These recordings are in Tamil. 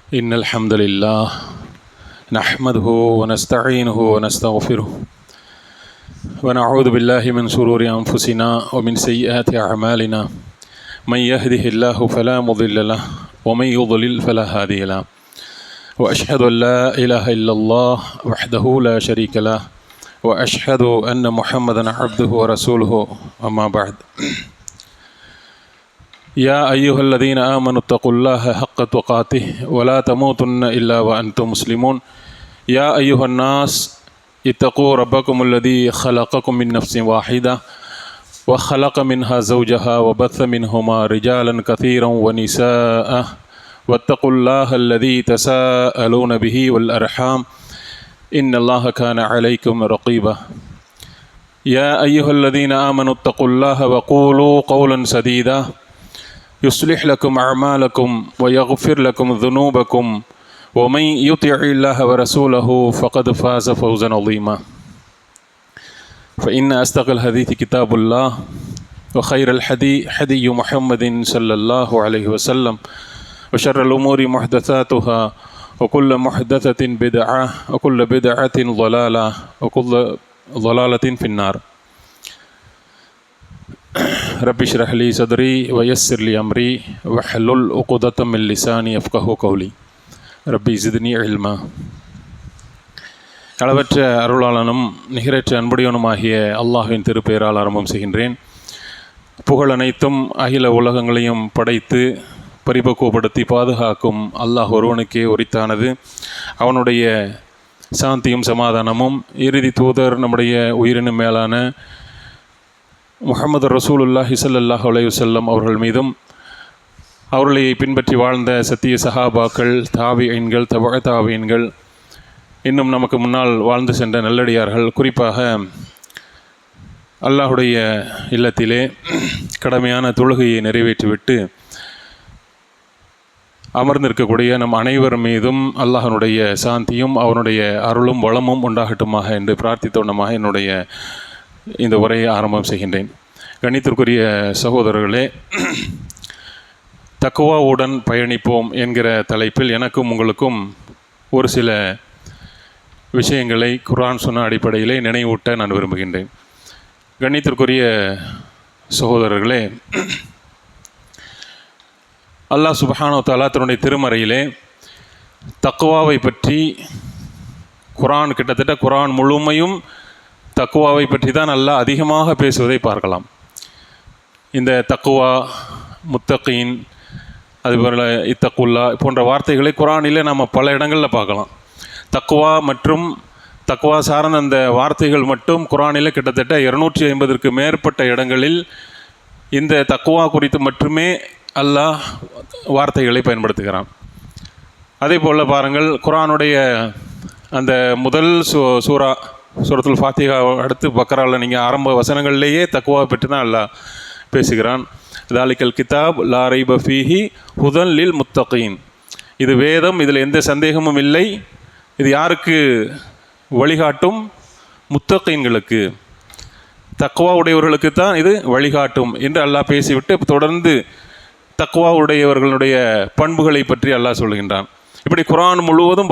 إن الحمد لله نحمده ونستعينه ونستغفره ونعوذ بالله من شرور أنفسنا ومن سيئات أعمالنا من يهده الله فلا مضل له ومن يضلل فلا هادي له وأشهد أن لا إله إلا الله وحده لا شريك له وأشهد أن محمدا عبده ورسوله أما بعد يا أيها الذين آمنوا اتقوا الله حق تقاته ولا تموتن إلا وأنتم مسلمون يا أيها الناس اتقوا ربكم الذي خلقكم من نفس واحدة وخلق منها زوجها وبث منهما رجالا كثيرا ونساء واتقوا الله الذي تساءلون به والأرحام إن الله كان عليكم رقيبا يا أيها الذين آمنوا اتقوا الله وقولوا قولا سديدا يصلح لكم أعمالكم ويغفر لكم ذنوبكم ومن يطع الله ورسوله فقد فاز فوزا عظيما فإن أصدق الحديث كتاب الله وخير الحديث حدي محمد صلى الله عليه وسلم وشر الأمور محدثاتها وكل محدثة بدعة وكل بدعة ضلالة وكل ضلالة في النار رب اشرح لي صدري ويسر لي أمري واحلل عقدة من لساني يفقهوا قولي ربي زدني علما. அளவற்ற அருளாளனும் நிகரற்ற அன்புடையவனுமாகிய அல்லாஹ்வின் திருப்பெயரால் ஆரம்பம் செய்கின்றேன். புகழ் அனைத்தும் அகில உலகங்களையும் படைத்து பரிபக்குவப்படுத்தி பாதுகாக்கும் அல்லாஹ் ஒருவனுக்கே உரித்தானது. அவனுடைய சாந்தியும் சமாதானமும் இறுதி தூதர் நம்முடைய உயிரினும் மேலான முஹம்மது ரசூலுல்லாஹி ஸல்லல்லாஹு அலைஹி வஸல்லம் அவர்கள் மீதும் அவர்களை பின்பற்றி வாழ்ந்த சத்திய சஹாபாக்கள், தாபிஈன்கள், தபஅ தாபிஈன்கள், இன்னும் நமக்கு முன்னால் வாழ்ந்து சென்ற நல்லடியார்கள், குறிப்பாக அல்லாஹுடைய இல்லத்திலே கடமையான தொழுகையை நிறைவேற்றிவிட்டு அமர்ந்திருக்கக்கூடிய நம் அனைவர் மீதும் அல்லாஹனுடைய சாந்தியும் அவனுடைய அருளும் வளமும் உண்டாகட்டுமாக என்று பிரார்த்தித்தோன்னமாக என்னுடைய இந்த உரையை ஆரம்பம் செய்கின்றேன். கணித்திற்குரிய சகோதரர்களே, தக்குவாவுடன் பயணிப்போம் என்கிற தலைப்பில் எனக்கும் உங்களுக்கும் ஒரு சில விஷயங்களை குர்ஆன் சொன்ன அடிப்படையிலே நினைவூட்ட நான் விரும்புகின்றேன். கணித்திற்குரிய சகோதரர்களே, அல்லாஹ் சுப்ஹானஹு வ தஆலா தன்னுடைய திருமறையிலே தக்குவாவை பற்றி கிட்டத்தட்ட குர்ஆன் முழுமையும் தக்குவாவை பற்றி தான் அல்லாஹ் அதிகமாக பேசுவதை பார்க்கலாம். இந்த தக்குவா, முத்தகீன், அதுபோல் இத்தக்குல்லா போன்ற வார்த்தைகளை குர்ஆனிலே நாம் பல இடங்களில் பார்க்கலாம். தக்குவா மற்றும் தக்குவா சார்ந்த அந்த வார்த்தைகள் மட்டும் குர்ஆனிலே கிட்டத்தட்ட 250ற்கு மேற்பட்ட இடங்களில் இந்த தக்குவா குறித்து மட்டுமே அல்லாஹ் வார்த்தைகளை பயன்படுத்துகிறான். அதே போல் பாருங்கள், குர்ஆனுடைய அந்த முதல் சூரத்துல் ஃபாத்திஹா அடுத்து பக்ராவில் நீங்கள் ஆரம்ப வசனங்கள்லேயே தக்குவா பற்றி தான் அல்லாஹ் பேசுகிறான். தாலிக்கல் கிதாப் லா ரைப ஃபீஹி ஹுதன் லில் முத்தகீன். இது வேதம், இதில் எந்த சந்தேகமும் இல்லை. இது யாருக்கு வழிகாட்டும்? முத்தகீன்களுக்கு, தக்குவா உடையவர்களுக்கு தான் இது வழிகாட்டும் என்று அல்லாஹ் பேசிவிட்டு தொடர்ந்து தக்குவா உடையவர்களுடைய பண்புகளை பற்றி அல்லாஹ் சொல்கின்றான். இப்படி குர்ஆன் முழுவதும்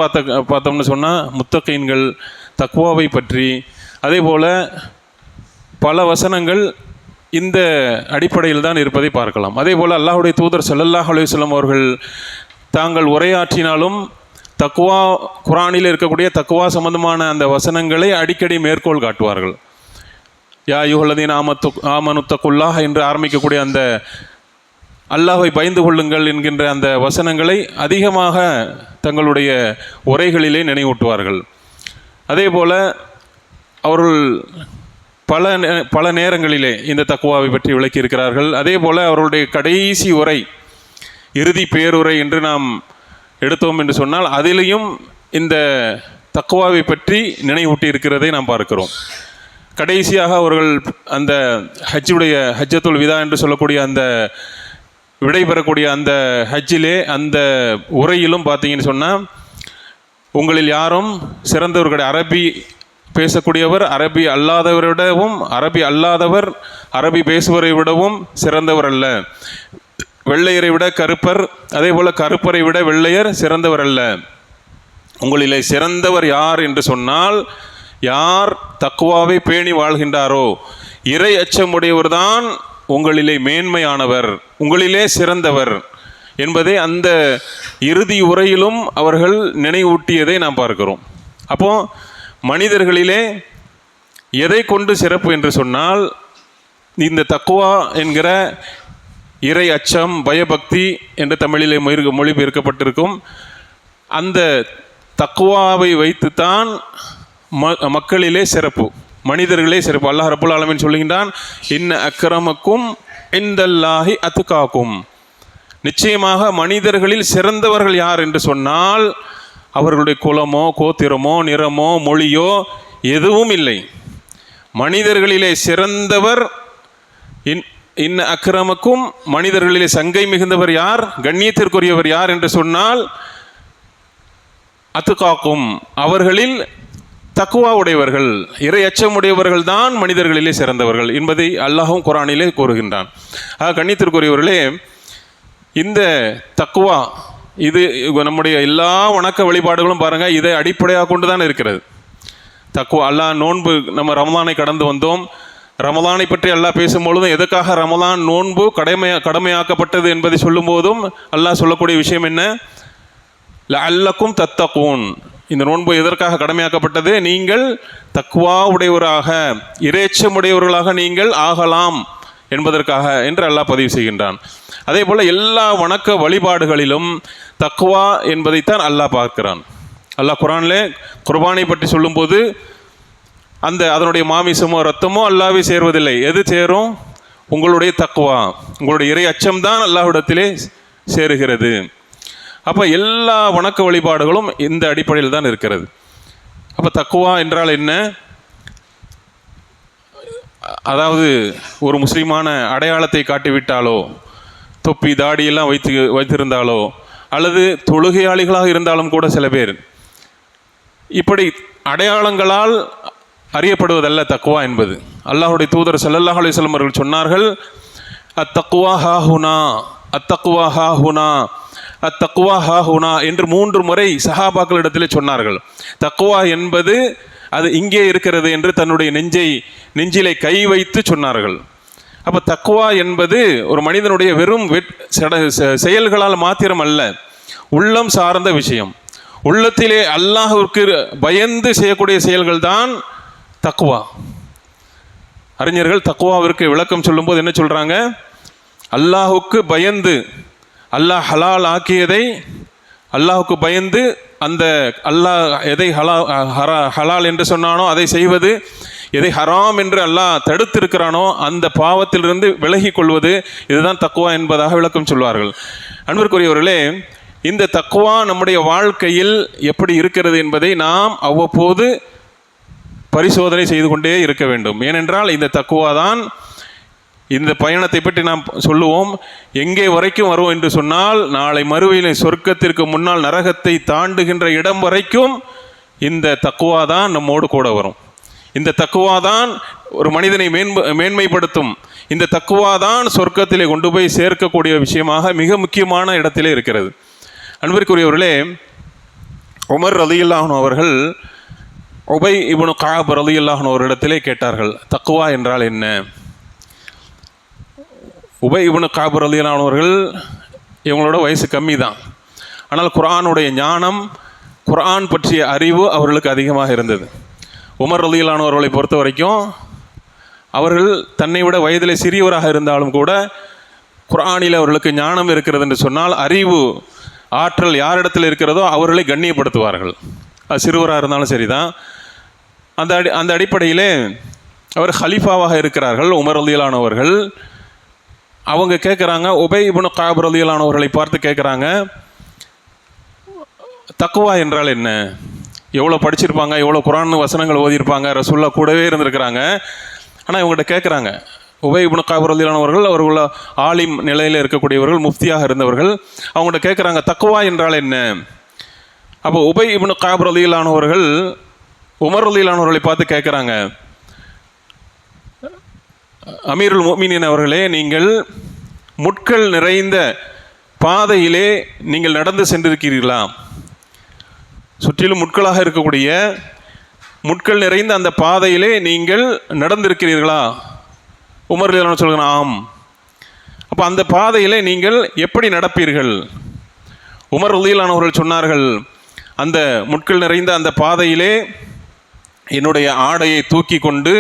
பார்த்தோம்னு சொன்னால் முத்தகீன்கள், தக்குவாவை பற்றி, அதே போல் பல வசனங்கள் இந்த அடிப்படையில் தான் இருப்பதை பார்க்கலாம். அதே போல் அல்லாஹுடைய தூதர் ஸல்லல்லாஹு அலைஹி வஸல்லம் அவர்கள் தாங்கள் உரையாற்றினாலும் தக்குவா, குர்ஆனில் இருக்கக்கூடிய தக்குவா சம்பந்தமான அந்த வசனங்களை அடிக்கடி மேற்கோள் காட்டுவார்கள். யா அய்யுஹல்லதீன ஆமனு தக்குல்லாஹ் என்று ஆரம்பிக்கக்கூடிய அந்த அல்லாஹ்வை பயந்து கொள்ளுங்கள் என்கின்ற அந்த வசனங்களை அதிகமாக தங்களுடைய உரைகளிலே நினைவூட்டுவார்கள். அதே போல் அவர்கள் பல நேரங்களிலே இந்த தக்குவாவை பற்றி விளக்கியிருக்கிறார்கள். அதே போல் அவர்களுடைய கடைசி உரை, இறுதி பேருரை என்று நாம் எடுத்தோம் என்று சொன்னால் அதிலேயும் இந்த தக்குவாவை பற்றி நினைவூட்டி இருக்கிறதை நாம் பார்க்கிறோம். கடைசியாக அவர்கள் அந்த ஹஜ்ஜத்துல் விதா என்று சொல்லக்கூடிய அந்த விடைபெறக்கூடிய அந்த ஹஜ்ஜிலே அந்த உரையிலும் பார்த்தீங்கன்னு சொன்னால், உங்களில் யாரும் சிறந்தவர்கள், அரபி பேசக்கூடியவர் அரபி அல்லாதவரிடவும் அரபி அல்லாதவர் அரபி பேசுவரை விடவும் சிறந்தவர் அல்ல. வெள்ளையரை விட கருப்பர், அதே போல் கருப்பரை விட வெள்ளையர் சிறந்தவர் அல்ல. உங்களிலே சிறந்தவர் யார் என்று சொன்னால், யார் தக்குவாவை பேணி வாழ்கின்றாரோ, இறை அச்சமுடையவர் தான் உங்களிலே மேன்மையானவர், உங்களிலே சிறந்தவர் என்பதை அந்த இறுதி உரையிலும் அவர்கள் நினைவூட்டியதை நாம் பார்க்கிறோம். அப்போ மனிதர்களிலே எதை கொண்டு சிறப்பு என்று சொன்னால், இந்த தக்குவா என்கிற இறை அச்சம், பயபக்தி என்று தமிழிலே மொழிபெயர்க்கப்பட்டிருக்கும். அந்த தக்குவாவை வைத்துத்தான் மக்களிலே சிறப்பு, மனிதர்களே சிறப்பு. அல்லாஹ் ரப்புல் ஆலமீன் சொல்லுகின்றான், இன்ன அக்ரமக்கும் இந்தல்லாஹி அத்காக்கும். நிச்சயமாக மனிதர்களில் சிறந்தவர்கள் யார் என்று சொன்னால், அவர்களுடைய குலமோ கோத்திரமோ நிறமோ மொழியோ எதுவும் இல்லை. மனிதர்களிலே சிறந்தவர் இன்ன அக்ரமக்கும், மனிதர்களிலே சங்கை மிகுந்தவர் யார், கண்ணியத்திற்குரியவர் யார் என்று சொன்னால் அத்துகாக்கும், அவர்களில் தக்குவா உடையவர்கள், இறை அச்சமுடையவர்கள் தான் மனிதர்களிலே சிறந்தவர்கள் என்பதை அல்லாஹும் குர்ஆனிலே கூறுகின்றான். கண்ணியத்திற்குரியவர்களே, இந்த தக்குவா இது நம்முடைய எல்லா வணக்க வழிபாடுகளும் பாருங்கள், இதை அடிப்படையாக கொண்டு தான் இருக்கிறது. தக்குவா, அல்லாஹ் நோன்பு, நம்ம ரமலானை கடந்து வந்தோம். ரமலானை பற்றி அல்லாஹ் பேசும்பொழுதும் எதுக்காக ரமலான் நோன்பு கடமையாக்கப்பட்டது என்பதை சொல்லும் போதும் அல்லாஹ் சொல்லக்கூடிய விஷயம் என்ன, லஅல்லக்கும் தத்தகூன். இந்த நோன்பு எதற்காக கடமையாக்கப்பட்டது, நீங்கள் தக்வா உடையவராக, இறைச்சமுடையவர்களாக நீங்கள் ஆகலாம் என்பதற்காக என்று அல்லாஹ் பதிவு செய்கின்றான். அதே போல் எல்லா வணக்க வழிபாடுகளிலும் தக்வா என்பதைத்தான் அல்லாஹ் பார்க்கிறான். அல்லாஹ் குர்ஆனிலே குர்பானை பற்றி சொல்லும்போது அதனுடைய மாமிசமோ ரத்தமோ அல்லாஹ்வை சேர்வதில்லை. எது சேரும், உங்களுடைய தக்வா, உங்களுடைய இறை அச்சம்தான் அல்லாஹ்விடத்திலே சேருகிறது. அப்போ எல்லா வணக்க வழிபாடுகளும் இந்த அடிப்படையில் தான் இருக்கிறது. அப்போ தக்குவா என்றால் என்ன, அதாவது ஒரு முஸ்லீமான அடையாளத்தை காட்டிவிட்டாலோ, தொப்பி தாடியெல்லாம் வைத்திருந்தாலோ, அல்லது தொழுகையாளிகளாக இருந்தாலும் கூட சில பேர் இப்படி அடையாளங்களால் அறியப்படுவதல்ல தக்குவா என்பது. அல்லாஹுடைய தூதர் ஸல்லல்லாஹு அலைஹி வஸல்லம் அவர்கள் சொன்னார்கள், அத்தக்குவா ஹாஹுனா, அத்தக்குவா ஹாஹுனா, அத்தக்குவா ஹாஹுனா என்று 3 முறை சஹாபாக்களிடத்திலே சொன்னார்கள். தக்குவா என்பது அது இங்கே இருக்கிறது என்று தன்னுடைய நெஞ்சிலே கை வைத்து சொன்னார்கள். அப்போ தக்குவா என்பது ஒரு மனிதனுடைய வெறும் செயல்களால் மாத்திரம் அல்ல, உள்ளம் சார்ந்த விஷயம். உள்ளத்திலே அல்லாஹ்விற்கு பயந்து செய்யக்கூடிய செயல்கள் தான் தக்குவா. அறிஞர்கள் தக்குவாவிற்கு விளக்கம் சொல்லும்போது என்ன சொல்கிறாங்க, அல்லாஹுக்கு பயந்து, அல்லாஹ் ஹலால் ஆக்கியதை அல்லாஹுக்கு பயந்து, அந்த அல்லாஹ் எதை ஹலால் என்று சொன்னானோ அதை செய்வது, எதை ஹராம் என்று அல்லாஹ் தடுத்திருக்கிறானோ அந்த பாவத்திலிருந்து விலகி கொள்வது, இதுதான் தக்குவா என்பதாக விளக்கம் சொல்வார்கள். அன்பிற்குரியவர்களே, இந்த தக்குவா நம்முடைய வாழ்க்கையில் எப்படி இருக்கிறது என்பதை நாம் அவ்வப்போது பரிசோதனை செய்து கொண்டே இருக்க வேண்டும். ஏனென்றால் இந்த தக்குவா தான், இந்த பயணத்தை பற்றி நாம் சொல்லுவோம், எங்கே வரைக்கும் வரும் என்று சொன்னால், நாளை மறுமையிலே சொர்க்கத்திற்கு முன்னால் நரகத்தை தாண்டுகின்ற இடம் வரைக்கும் இந்த தக்குவா தான் நம்மோடு கூட வரும். இந்த தக்குவா தான் ஒரு மனிதனை மேன்மைப்படுத்தும். இந்த தக்குவா தான் சொர்க்கத்திலே கொண்டு போய் சேர்க்கக்கூடிய விஷயமாக மிக முக்கியமான இடத்திலே இருக்கிறது. அன்பிற்குரியவர்களே, உமர் ரலியல்லாஹு அன்ஹு அவர்கள் உபை இப்னு கஅப் ரலியல்லாஹு அன்ஹு அவரிடத்திலே கேட்டார்கள், தக்குவா என்றால் என்ன. உபை இப்னு கஅப் ரலியல்லாஹு அன்ஹு அவர்கள் இவங்களோட வயசு கம்மி தான், ஆனால் குர்ஆனுடைய ஞானம், குர்ஆன் பற்றிய அறிவு அவர்களுக்கு அதிகமாக இருந்தது. உமர் ரலியல்லாஹு அன்ஹு அவர்களை பொறுத்த வரைக்கும் அவர்கள் தன்னை விட வயதிலே சிறியவராக இருந்தாலும் கூட குர்ஆனில் அவர்களுக்கு ஞானம் இருக்கிறது என்று சொன்னால், அறிவு ஆற்றல் யாரிடத்தில் இருக்கிறதோ அவர்களை கண்ணியப்படுத்துவார்கள். அது சிறுவராக இருந்தாலும் சரிதான். அந்த அடிப்படையிலே அவர் ஹலீஃபாவாக இருக்கிறார்கள் உமர் ரலியல்லாஹு அன்ஹு அவர்கள். அவங்க கேட்குறாங்க, உபை இப்னு கஅப் ரலியல்லாஹு அன்ஹு அவர்களை பார்த்து கேட்குறாங்க, தக்குவா என்றால் என்ன. எவ்வளோ படிச்சிருப்பாங்க, எவ்வளோ குர்ஆன் வசனங்கள் ஓதியிருப்பாங்க, ரசூலுல்லாஹ் கூடவே இருந்திருக்கிறாங்க. ஆனால் இவங்ககிட்ட கேட்குறாங்க, உபை இப்னு கஅப் ரலியல்லாஹு அன்ஹு அவர்கள், அவர்கள ஆலிம் நிலையில் இருக்கக்கூடியவர்கள், முஃப்தியாக இருந்தவர்கள். அவங்கள்ட்ட கேட்குறாங்க, தக்குவா என்றால் என்ன. அப்போ உபை இப்னு கஅப் ரலியல்லாஹு அன்ஹு அவர்கள் உமர் ரலியல்லாஹு அன்ஹு அவர்களை பார்த்து கேட்குறாங்க, அமீருல் முஃமினீன் அவர்களே, நீங்கள் முட்கள் நிறைந்த பாதையிலே நீங்கள் நடந்து சென்றிருக்கிறீர்களா? சுற்றிலும் முட்களாக இருக்கக்கூடிய முட்கள் நிறைந்த அந்த பாதையிலே நீங்கள் நடந்திருக்கிறீர்களா? உமர் ரலியல்லாஹு சொல்கிறான், ஆம். அப்போ அந்த பாதையிலே நீங்கள் எப்படி நடப்பீர்கள்? உமர் ரலியல்லாஹு அவர்கள் சொன்னார்கள், அந்த முட்கள் நிறைந்த அந்த பாதையிலே என்னுடைய ஆடையை தூக்கி கொண்டு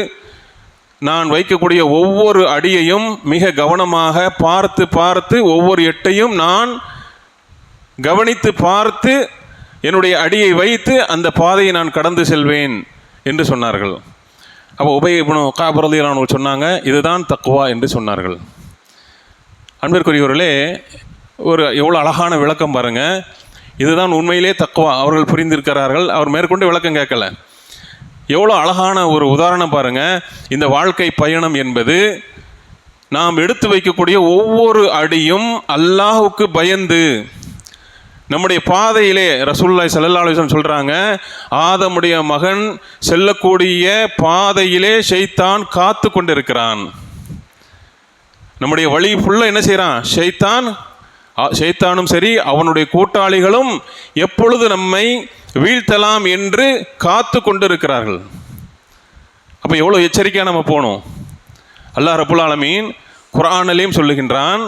நான் வைக்கக்கூடிய ஒவ்வொரு அடியையும் மிக கவனமாக பார்த்து பார்த்து ஒவ்வொரு எட்டையும் நான் கவனித்து பார்த்து என்னுடைய அடியை வைத்து அந்த பாதையை நான் கடந்து செல்வேன் என்று சொன்னார்கள். அப்போ உபய் இப்னு கஅப் ரலியல்லாஹு அன்ஹு சொன்னாங்க, இதுதான் தக்வா என்று சொன்னார்கள். அன்பிற்குரியவர்களே, ஒரு எவ்வளோ அழகான விளக்கம் பாருங்கள். இதுதான் உண்மையிலே தக்வா, அவர்கள் புரிந்திருக்கிறார்கள். அவர் மேற்கொண்டு விளக்கம் கேட்கல. எவ்வளோ அழகான ஒரு உதாரணம் பாருங்கள். இந்த வாழ்க்கை பயணம் என்பது நாம் எடுத்து வைக்கக்கூடிய ஒவ்வொரு அடியும் அல்லாஹ்வுக்கு பயந்து நம்முடைய பாதையிலே, ரசூலுல்லாஹி ஸல்லல்லாஹு அலைஹி வஸல்லம் சொல்கிறாங்க, ஆதமுடைய மகன் செல்லக்கூடிய பாதையிலே ஷைத்தான் காத்து கொண்டிருக்கிறான். நம்முடைய வழி ஃபுல்லாக என்ன செய்கிறான்? ஷைத்தானும் சரி அவனுடைய கூட்டாளிகளும் எப்பொழுது நம்மை வீழ்த்தலாம் என்று காத்து கொண்டிருக்கிறார்கள். அப்போ எவ்வளோ எச்சரிக்கையாக நம்ம போகணும். அல்லாஹ் ரப்புல் ஆலமீன் குர்ஆனிலேயும் சொல்லுகின்றான்.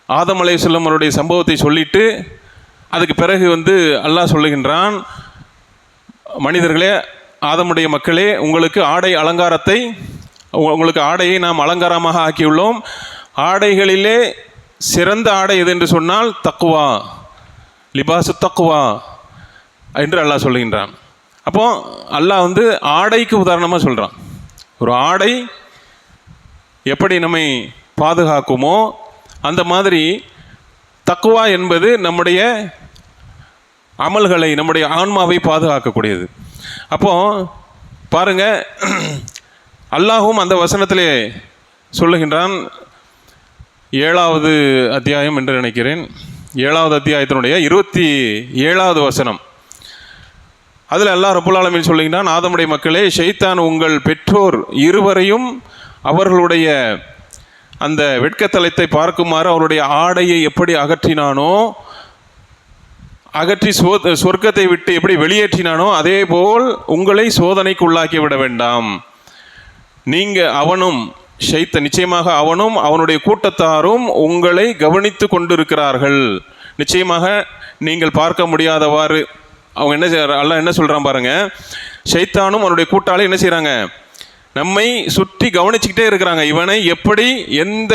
ஆதம் அலைஹிஸ்ஸலாம் அவருடைய சம்பவத்தை சொல்லிட்டு அதுக்கு பிறகு அல்லாஹ் சொல்லுகின்றான், மனிதர்களே, ஆதமுடைய மக்களே, உங்களுக்கு ஆடை அலங்காரத்தை, உங்களுக்கு ஆடையை நாம் அலங்காரமாக ஆக்கியுள்ளோம். ஆடைகளிலே சிறந்த ஆடை எது என்று சொன்னால் தக்வா, லிபாசு தக்வா என்று அல்லாஹ் சொல்லுகின்றான். அப்போ அல்லாஹ் ஆடைக்கு உதாரணமாக சொல்கிறான். ஒரு ஆடை எப்படி நம்மை பாதுகாக்குமோ அந்த மாதிரி தக்வா என்பது நம்முடைய அமல்களை, நம்முடைய ஆன்மாவை பாதுகாக்கக்கூடியது. அப்போ பாருங்க, அல்லாஹும் அந்த வசனத்திலே சொல்லுகின்றான். 7வது அத்தியாயம் என்று நினைக்கிறேன், 7வது அத்தியாயத்தினுடைய 27வது வசனம். அதில் அல்லாஹ் ரப்புல் ஆலமீன் சொல்லுகின்றான், ஆதமுடைய மக்களே, ஷைத்தான் உங்கள் பெற்றோர் இருவரையும் அவர்களுடைய அந்த வெட்கத்தலத்தை பார்க்குமாறு அவருடைய ஆடையை எப்படி அகற்றினானோ, அகற்றி சொர்க்கத்தை விட்டு எப்படி வெளியேற்றினானோ அதே போல் உங்களை சோதனைக்கு உள்ளாக்கி விட வேண்டாம். நீங்கள் அவனும் நிச்சயமாக அவனும் அவனுடைய கூட்டத்தாரும் உங்களை கவனித்து கொண்டிருக்கிறார்கள். நிச்சயமாக நீங்கள் பார்க்க முடியாதவாறு அவங்க என்ன அல்லாஹ் என்ன சொல்கிறான் பாருங்க. ஷைத்தானும் அவனுடைய கூட்டாளி என்ன செய்கிறாங்க? நம்மை சுற்றி கவனிச்சுக்கிட்டே இருக்கிறாங்க. இவனை எப்படி, எந்த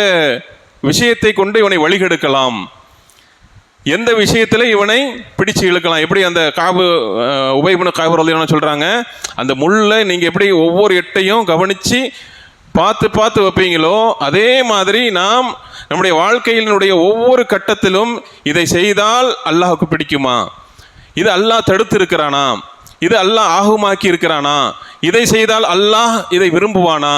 விஷயத்தை கொண்டு இவனை வழிகெடுக்கலாம், எந்த விஷயத்தில் இவனை பிடிச்சு இழுக்கலாம். எப்படி அந்த உபய் இப்னு கஅப் ரலியல்லாஹு அன்ஹு சொல்கிறாங்க, அந்த முள்ளை நீங்கள் எப்படி ஒவ்வொரு எட்டையும் கவனித்து பார்த்து பார்த்து வைப்பீங்களோ அதே மாதிரி நாம் நம்முடைய வாழ்க்கையினுடைய ஒவ்வொரு கட்டத்திலும் இதை செய்தால் அல்லாஹ்வுக்கு பிடிக்குமா, இது அல்லாஹ் தடுத்து இருக்கிறானா, இது அல்லாஹ் ஆகுமாக்கி இருக்கிறானா, இதை செய்தால் அல்லாஹ் இதை விரும்புவானா,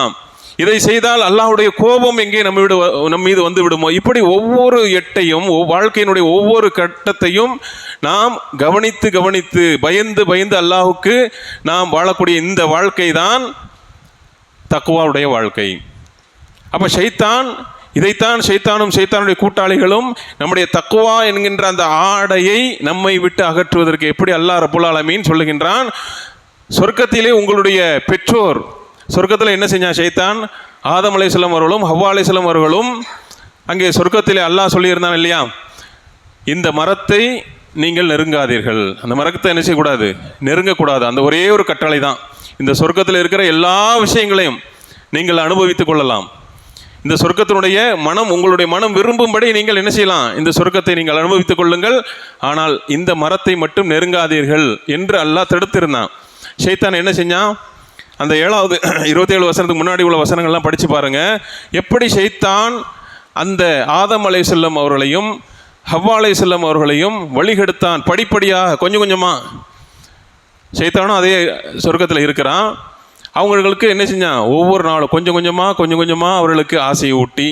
இதை செய்தால் அல்லாஹ்வுடைய கோபம் எங்கே நம் மீது வந்து விடுமோ, இப்படி ஒவ்வொரு எட்டையும் வாழ்க்கையினுடைய ஒவ்வொரு கட்டத்தையும் நாம் கவனித்து கவனித்து பயந்து பயந்து அல்லாஹ்வுக்கு நாம் வாழக்கூடிய இந்த வாழ்க்கை தான் தக்வாவுடைய வாழ்க்கை. அப்போ இதைத்தான் ஷைத்தானும் ஷைத்தானுடைய கூட்டாளிகளும் நம்முடைய தக்வா என்கின்ற அந்த ஆடையை நம்மை விட்டு அகற்றுவதற்கு எப்படி அல்லாஹ் ரப்புல் ஆலமீன் சொல்லுகின்றான். சொர்க்கத்திலே உங்களுடைய பெற்றோர், சொர்க்கத்தில் என்ன செஞ்சான் ஷைத்தான்? ஆதம் அலைஹிஸ்ஸலாம் அவர்களும் ஹவ்வா அலைஹிஸ்ஸலாம் அவர்களும் அங்கே சொர்க்கத்திலே அல்லாஹ் சொல்லியிருந்தான் இல்லையா, இந்த மரத்தை நீங்கள் நெருங்காதீர்கள். அந்த மரத்தை என்ன செய்யக்கூடாது? நெருங்கக்கூடாது. அந்த ஒரே ஒரு கட்டளை தான். இந்த சொர்க்கத்தில் இருக்கிற எல்லா விஷயங்களையும் நீங்கள் அனுபவித்துக் கொள்ளலாம். இந்த சொர்க்கத்தினுடைய மனம், உங்களுடைய மனம் விரும்பும்படி நீங்கள் என்ன செய்யலாம்? இந்த சொர்க்கத்தை நீங்கள் அனுபவித்துக் கொள்ளுங்கள். ஆனால் இந்த மரத்தை மட்டும் நெருங்காதீர்கள் என்று அல்லாஹ் தடுத்திருந்தான். ஷைத்தான் என்ன செஞ்சான்? அந்த 7வது 27 வசனத்துக்கு முன்னாடி உள்ள வசனங்கள்லாம் படித்து பாருங்கள். எப்படி ஷைத்தான் அந்த ஆதம் அலைஹிஸ்ஸலாம் அவர்களையும் ஹவ்வா அலைஹிஸ்ஸலாம் அவர்களையும் வழிகெடுத்தான். படிப்படியாக கொஞ்சம் கொஞ்சமாக. ஷைத்தானும் அதே சொர்க்கத்தில் இருக்கிறான். அவங்களுக்கு என்ன செஞ்சான்? ஒவ்வொரு நாளும் கொஞ்சம் கொஞ்சமாக அவர்களுக்கு ஆசையை ஊட்டி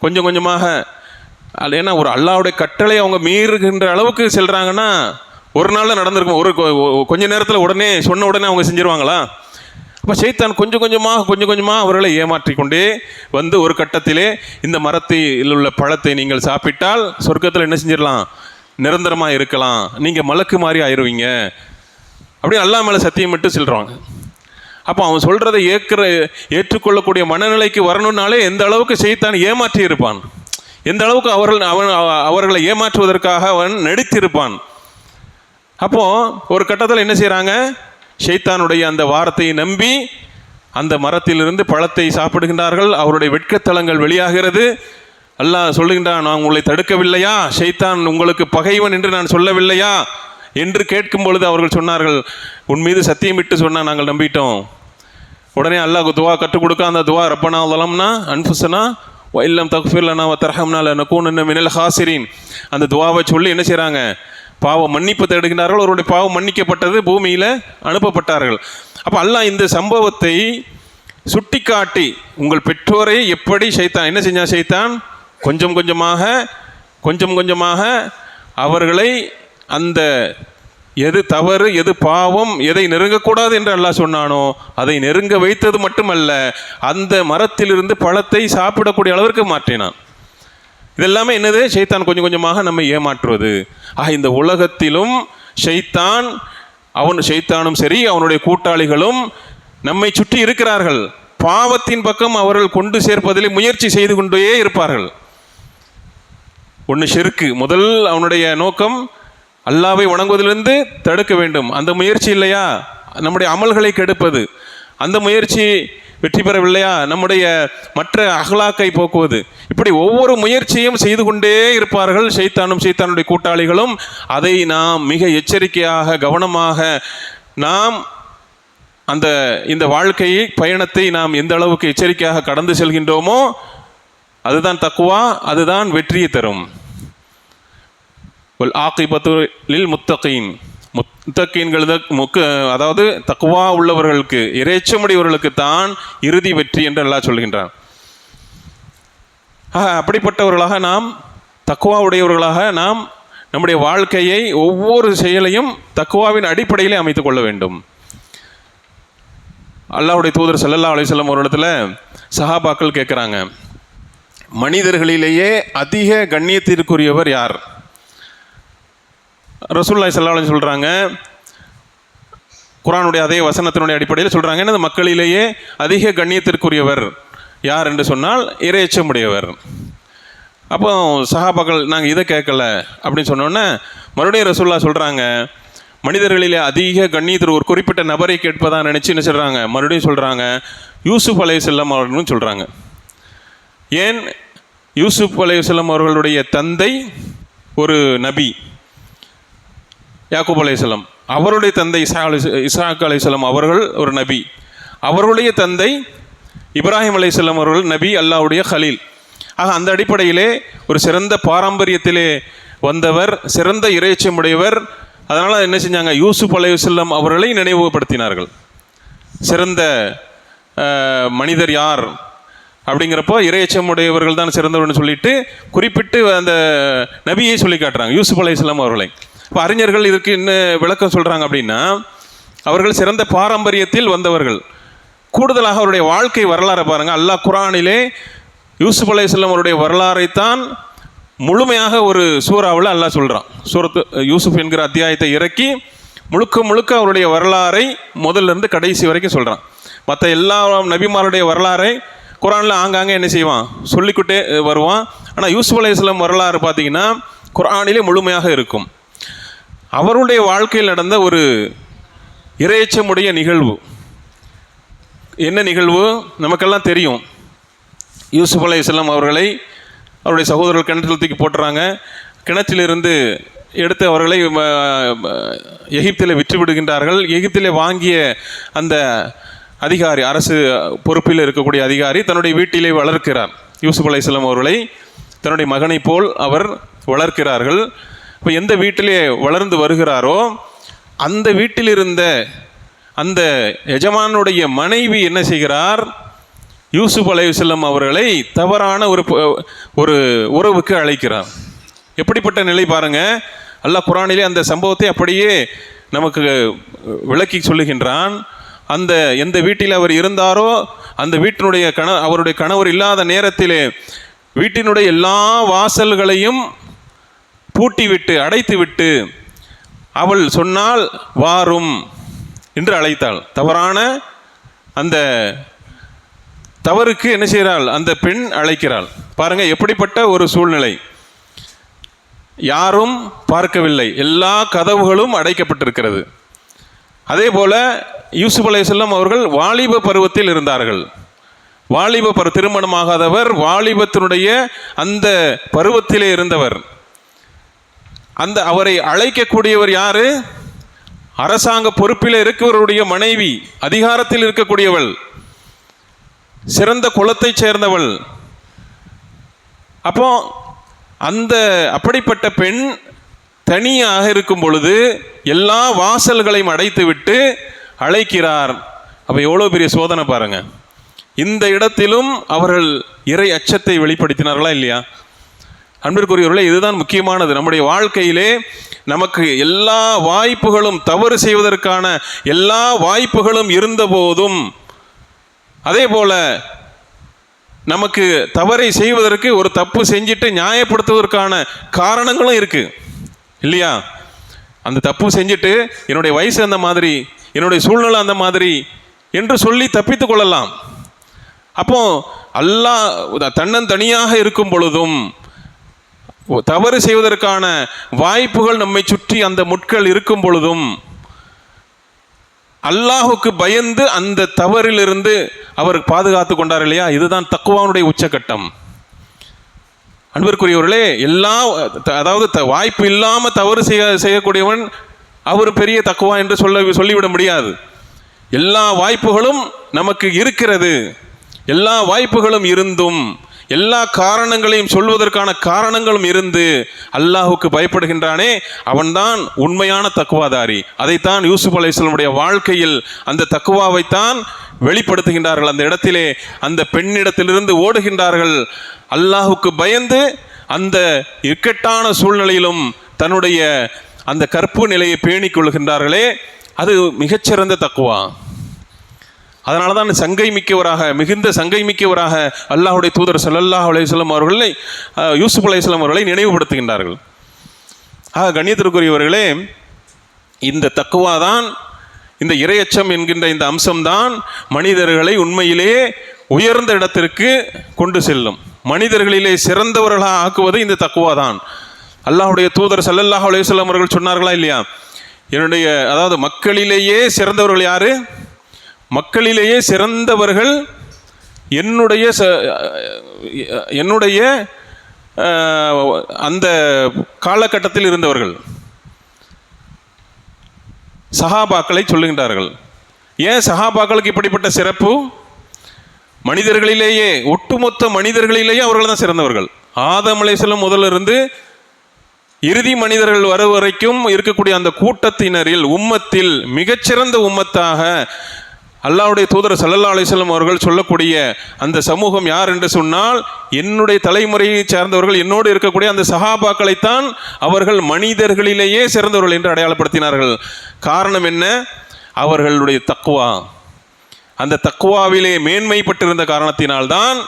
கொஞ்சம் கொஞ்சமாக, அது ஏன்னா ஒரு அல்லாஹ்வுடைய கட்டளை அவங்க மீறுகின்ற அளவுக்கு செல்கிறாங்கன்னா ஒரு நாளில் நடந்திருக்கும். கொஞ்ச நேரத்தில் உடனே சொன்ன உடனே அவங்க செஞ்சிருவாங்களா? அப்போ ஷைத்தான் கொஞ்சம் கொஞ்சமாக அவர்களை ஏமாற்றிக்கொண்டே வந்து ஒரு கட்டத்திலே இந்த மரத்தில் உள்ள பழத்தை நீங்கள் சாப்பிட்டால் சொர்க்கத்தில் என்ன செஞ்சிடலாம், நிரந்தரமாக இருக்கலாம், நீங்கள் மலக்கு மாதிரி ஆயிடுவீங்க அப்படி அல்லாஹ் மேலே சத்தியமிட்டு சொல்கிறாங்க. அப்போ அவன் சொல்கிறத ஏற்றுக்கொள்ளக்கூடிய மனநிலைக்கு வரணுன்னாலே எந்த அளவுக்கு ஷைத்தான் ஏமாற்றி இருப்பான், எந்த அளவுக்கு அவர்களை ஏமாற்றுவதற்காக அவன் நடித்திருப்பான். அப்போது ஒரு கட்டத்தில் என்ன செய்கிறாங்க, ஷைத்தானுடைய அந்த வார்த்தையை நம்பி அந்த மரத்திலிருந்து பழத்தை சாப்பிடுகின்றார்கள். அவருடைய வெட்கத்தலங்கள் வெளியாகிறது. அல்லாஹ் சொல்லுகின்றான், நான் உங்களை தடுக்கவில்லையா, ஷைத்தான் உங்களுக்கு பகைவன் என்று நான் சொல்லவில்லையா என்று கேட்கும் பொழுது அவர்கள் சொன்னார்கள், உன் மீது சத்தியமிட்டு சொன்னால் நாங்கள் நம்பிட்டோம். உடனே அல்லாஹ் துவா கற்றுக் கொடுக்க அந்த துவா, ரப்பனா ஸலம்னா அன்ஃபுஸனா வ இல்லம் தக்ஃபிர் லனா வ தர்ஹம்னா லனகூனன்ன மினல் ஹாசிரின், அந்த துவாவை சொல்லி என்ன செய்கிறாங்க, பாவம் மன்னிப்பு தேடுகின்றார்கள். அவருடைய பாவம் மன்னிக்கப்பட்டது, பூமியில் அனுப்பப்பட்டார்கள். அப்போ அல்லாஹ் இந்த சம்பவத்தை சுட்டி காட்டி, உங்கள் பெற்றோரை எப்படி ஷைத்தான் என்ன செஞ்சான், ஷைத்தான் கொஞ்சம் கொஞ்சமாக அவர்களை அந்த எது தவறு எது பாவம் எதை நெருங்கக்கூடாது என்று அல்லாஹ் சொன்னானோ அதை நெருங்க வைத்தது மட்டுமல்ல, அந்த மரத்திலிருந்து பழத்தை சாப்பிடக்கூடிய அளவிற்கு மாற்றினான். இதெல்லாமே என்னது, ஷைத்தான் கொஞ்சம் கொஞ்சமாக நம்மை ஏமாற்றுவது. இந்த உலகத்திலும் ஷைத்தானும் சரி அவனுடைய கூட்டாளிகளும் நம்மை சுற்றி இருக்கிறார்கள். பாவத்தின் பக்கம் அவர்கள் கொண்டு சேர்ப்பதில் முயற்சி செய்து கொண்டே இருப்பார்கள். ஒன்று ஷிர்க்கு, முதல் அவனுடைய நோக்கம் அல்லாவை வணங்குவதிலிருந்து தடுக்க வேண்டும். அந்த முயற்சி இல்லையா நம்முடைய அமல்களை கெடுப்பது, அந்த முயற்சி வெற்றி பெறவில்லையா நம்முடைய மற்ற அஹ்லாக்கை போக்குவது. இப்படி ஒவ்வொரு முயற்சியும் செய்து கொண்டே இருப்பார்கள் ஷைத்தானும் ஷைத்தானுடைய கூட்டாளிகளும். அதை நாம் மிக எச்சரிக்கையாக கவனமாக நாம் இந்த வாழ்க்கையை பயணத்தை நாம் எந்த அளவுக்கு எச்சரிக்கையாக கடந்து செல்கின்றோமோ அதுதான் தக்குவா, அதுதான் வெற்றியை தரும். ஆகிபத்து லில் முத்தகீன், அதாவது தக்குவா உள்ளவர்களுக்கு, இறைச்சமுடையவர்களுக்கு தான் இறுதி வெற்றி என்று அல்லாஹ் சொல்கின்றான். அப்படிப்பட்டவர்களாக நாம், தக்குவா உடையவர்களாக நாம் நம்முடைய வாழ்க்கையை ஒவ்வொரு செயலையும் தக்குவாவின் அடிப்படையிலே அமைத்துக் கொள்ள வேண்டும். அல்லாஹ்வுடைய தூதர் ஸல்லல்லாஹு அலைஹி வஸல்லம் அவர்களிடத்தில் சஹாபாக்கள் கேட்குறாங்க, மனிதர்களிலேயே அதிக கண்ணியத்திற்குரியவர் யார்? ரசூலுல்லாஹி ஸல்லல்லாஹு அலைஹி வஸல்லம் சொல்கிறாங்க, குர்ஆனுடைய அதே வசனத்தினுடைய அடிப்படையில் சொல்கிறாங்க, இந்த மக்களிலேயே அதிக கண்ணியத்திற்குரியவர் யார் என்று சொன்னால் இறையச்சமுடையவர். அப்போ சஹாபாக்கள் நாங்கள் இதை கேட்கல அப்படின்னு சொன்னோன்னே மறுபடியும் ரசூலுல்லாஹ் சொல்கிறாங்க, மனிதர்களிலே அதிக கண்ணியத்திற்கு ஒரு குறிப்பிட்ட நபரை கேட்பதாக நினச்சி என்ன சொல்கிறாங்க, மறுபடியும் சொல்கிறாங்க யூசுப் அலைஹிஸ்ஸலாம் அவர்கள்னு சொல்கிறாங்க. ஏன், யூசுப் அலைஹிஸ்ஸலாம் அவர்களுடைய தந்தை ஒரு நபி யாக்கூப் அலைஹிஸ்ஸலாம், அவருடைய தந்தை இஸ்ஹாக் அலைஹிஸ்ஸலாம் அவர்கள் ஒரு நபி, அவருடைய தந்தை இப்ராஹிம் அலைஹிஸ்ஸலாம் அவர்கள் நபி, அல்லாஹ்வுடைய கலீல். அந்த அடிப்படையிலே ஒரு சிறந்த பாரம்பரியத்திலே வந்தவர், சிறந்த இறைச்சமுடையவர். அதனால் என்ன செஞ்சாங்க, யூசுப் அலைஹிஸ்ஸலாம் அவர்களை நினைவுபடுத்தினார்கள். சிறந்த மனிதர் யார் அப்படிங்கிறப்போ இறைச்சமுடையவர்கள் தான் சிறந்தவர்னு சொல்லிட்டு குறிப்பிட்டு அந்த நபியை சொல்லி காட்டுறாங்க, யூசுப் அலைஹிஸ்ஸலாம் அவர்களை. இப்போ அறிஞர்கள் இதற்கு என்ன விளக்கம் சொல்கிறாங்க அப்படின்னா, அவர்கள் சிறந்த பாரம்பரியத்தில் வந்தவர்கள். கூடுதலாக அவருடைய வாழ்க்கை வரலாறை பாருங்கள். அல்லாஹ் குர்ஆனிலே யூசுப் அலைஹிஸ்ஸலாம் அவருடைய வரலாறைத்தான் முழுமையாக ஒரு சூறாவில் அல்லாஹ் சொல்கிறான். சூரத்து யூசுப் என்கிற அத்தியாயத்தை இறக்கி முழுக்க அவருடைய வரலாறை முதல்லேருந்து கடைசி வரைக்கும் சொல்கிறான். மற்ற எல்லா நபிமாருடைய வரலாறை குர்ஆனில் ஆங்காங்கே என்ன செய்வான், சொல்லிக்கிட்டே வருவான். ஆனால் யூசுப் அலைஹிஸ்ஸலாம் வரலாறு பார்த்திங்கன்னா குர்ஆனிலே முழுமையாக இருக்கும். அவருடைய வாழ்க்கையில் நடந்த ஒரு இறையச்சமுடைய நிகழ்வு. என்ன நிகழ்வு நமக்கெல்லாம் தெரியும். யூசுப் அலைஹிஸ்ஸலாம் அவர்களை அவருடைய சகோதரர்கள் கிணற்றில் தூக்கி போட்டுறாங்க. கிணற்றிலிருந்து எடுத்து அவர்களை எகிப்தில் விற்று விடுகின்றார்கள். எகிப்திலே வாங்கிய அந்த அதிகாரி, அரசு பொறுப்பில் இருக்கக்கூடிய அதிகாரி தன்னுடைய வீட்டிலே வளர்க்கிறார். யூசுப் அலைஹிஸ்ஸலாம் அவர்களை தன்னுடைய மகனை போல் அவர் வளர்க்கிறார்கள். இப்போ எந்த வீட்டிலே வளர்ந்து வருகிறாரோ அந்த வீட்டில் இருந்த அந்த எஜமானுடைய மனைவி என்ன செய்கிறார், யூசுப் அலைஹிஸ்ஸலாம் அவர்களை தவறான ஒரு உறவுக்கு அழைக்கிறார். எப்படிப்பட்ட நிலை பாருங்கள். அல்லாஹ் குர்ஆனிலே அந்த சம்பவத்தை அப்படியே நமக்கு விளக்கி சொல்லுகின்றான். அந்த எந்த வீட்டில் அவர் இருந்தாரோ அந்த வீட்டினுடைய அவருடைய கணவர் இல்லாத நேரத்திலே வீட்டினுடைய எல்லா வாசல்களையும் பூட்டிவிட்டு அடைத்துவிட்டு அவள் சொன்னால் வாரும் என்று அழைத்தாள். தவறான அந்த தவறுக்கு என்ன செய்கிறாள்? அந்த பெண் அழைக்கிறாள். பாருங்க எப்படிப்பட்ட ஒரு சூழ்நிலை. யாரும் பார்க்கவில்லை, எல்லா கதவுகளும் அடைக்கப்பட்டிருக்கிறது. அதே போல யூசுப் அலைஹிஸ்ஸலாம் அவர்கள் வாலிப பருவத்தில் இருந்தார்கள். திருமணமாகாதவர், வாலிபத்தினுடைய அந்த பருவத்திலே இருந்தவர். அந்த அவரை அழைக்கக்கூடியவர் யாரு? அரசாங்க பொறுப்பில் இருக்கிறவருடைய மனைவி, அதிகாரத்தில் இருக்கக்கூடியவள், சிறந்த குலத்தை சேர்ந்தவள். அப்போ அந்த அப்படிப்பட்ட பெண் தனியாக இருக்கும் பொழுது எல்லா வாசல்களையும் அடைத்து விட்டு அழைக்கிறார். அப்போ எவ்வளோ பெரிய சோதனை பாருங்க. இந்த இடத்திலும் அவர்கள் இறை அச்சத்தை வெளிப்படுத்தினார்களா இல்லையா? அன்பிற்குரியவர்களே, இதுதான் முக்கியமானது. நம்முடைய வாழ்க்கையிலே நமக்கு எல்லா வாய்ப்புகளும், தவறு செய்வதற்கான எல்லா வாய்ப்புகளும் இருந்த போதும், அதே போல நமக்கு தவறை செய்வதற்கு, ஒரு தப்பு செஞ்சுட்டு நியாயப்படுத்துவதற்கான காரணங்களும் இருக்கு இல்லையா? அந்த தப்பு செஞ்சுட்டு என்னுடைய வயசு அந்த மாதிரி, என்னுடைய சூழ்நிலை அந்த மாதிரி என்று சொல்லி தப்பித்து கொள்ளலாம். அப்போ அல்லாஹ் தன்னந்தனியாக இருக்கும் பொழுதும் தவறு செய்வதற்கான வாய்ப்புகள் நம்மை சுற்றி அந்த முட்கள் இருக்கும் பொழுதும் அல்லாஹுக்கு பயந்து அந்த தவறிலிருந்து அவர் பாதுகாத்து கொண்டார் இல்லையா? இதுதான் தக்வாவுடைய உச்சகட்டம். அன்பிற்குரியவர்களே, அதாவது வாய்ப்பு இல்லாம தவறு செய்யக்கூடியவன் அவர் பெரிய தக்வா என்று சொல்லிவிட முடியாது. எல்லா வாய்ப்புகளும் நமக்கு இருக்கிறது. எல்லா வாய்ப்புகளும் இருந்தும், எல்லா காரணங்களையும் சொல்வதற்கான காரணங்களும் இருந்து அல்லாஹுக்கு பயப்படுகின்றானே, அவன்தான் உண்மையான தக்குவாதாரி. அதைத்தான் யூசுப் அலைஹிஸ்ஸலாமுடைய வாழ்க்கையில் அந்த தக்குவாவைத்தான் வெளிப்படுத்துகின்றார்கள். அந்த இடத்திலே அந்த பெண்ணிடத்திலிருந்து ஓடுகின்றார்கள். அல்லாஹுக்கு பயந்து அந்த இக்கட்டான சூழ்நிலையிலும் தன்னுடைய அந்த கற்பு நிலையை பேணிக் கொள்கின்றார்களே, அது மிகச்சிறந்த தக்குவா. அதனால தான் மிகுந்த சங்கை மிக்கவராக அல்லாஹுடைய தூதர் ஸல்லல்லாஹு அலைஹி வஸல்லம் அவர்களை, யூசுப் அலைஹிஸ்ஸலாம் அவர்களை நினைவுபடுத்துகின்றார்கள். கண்ணியத்திற்குரியவர்களே, இந்த தக்குவா தான், இந்த இறையச்சம் என்கின்ற இந்த அம்சம்தான் மனிதர்களை உண்மையிலேயே உயர்ந்த இடத்திற்கு கொண்டு செல்லும். மனிதர்களிலே சிறந்தவர்களாக ஆக்குவது இந்த தக்குவா தான். அல்லாஹுடைய தூதர் ஸல்லல்லாஹு அலைஹி வஸல்லம் அவர்கள் சொன்னார்களா இல்லையா? அதாவது மக்களிலேயே சிறந்தவர்கள் யாரு? மக்களிலேயே சிறந்தவர்கள் என்னுடைய அந்த காலகட்டத்தில் இருந்தவர்கள் சஹாபாக்களை சொல்லுகின்றார்கள். ஏன் சஹாபாக்களுக்கு இப்படிப்பட்ட சிறப்பு? மனிதர்களிலேயே, ஒட்டுமொத்த மனிதர்களிலேயே அவர்கள் தான் சிறந்தவர்கள். ஆதம் அலைஹிஸ்ஸலாம் முதல்ல இருந்து இறுதி மனிதர்கள் வரும் வரைக்கும் இருக்கக்கூடிய அந்த கூட்டத்தினரில், உம்மத்தில் மிகச்சிறந்த உம்மத்தாக அல்லாஹ்வுடைய தூதர் ஸல்லல்லாஹு அலைஹி வஸல்லம் அவர்கள் சொல்லக்கூடிய அந்த சமூகம் யார் என்று சொன்னால், என்னுடைய தலைமுறையை சார்ந்தவர்கள், என்னோடு இருக்கக்கூடிய அந்த சஹாபாக்களைத்தான் அவர்கள் மனிதர்களிலேயே சிறந்தவர்கள் என்று அடையாளப்படுத்தினார்கள். காரணம் என்ன? அவர்களுடைய தக்வா. அந்த தக்வாவிலே மேன்மைப்பட்டிருந்த காரணத்தினால்தான்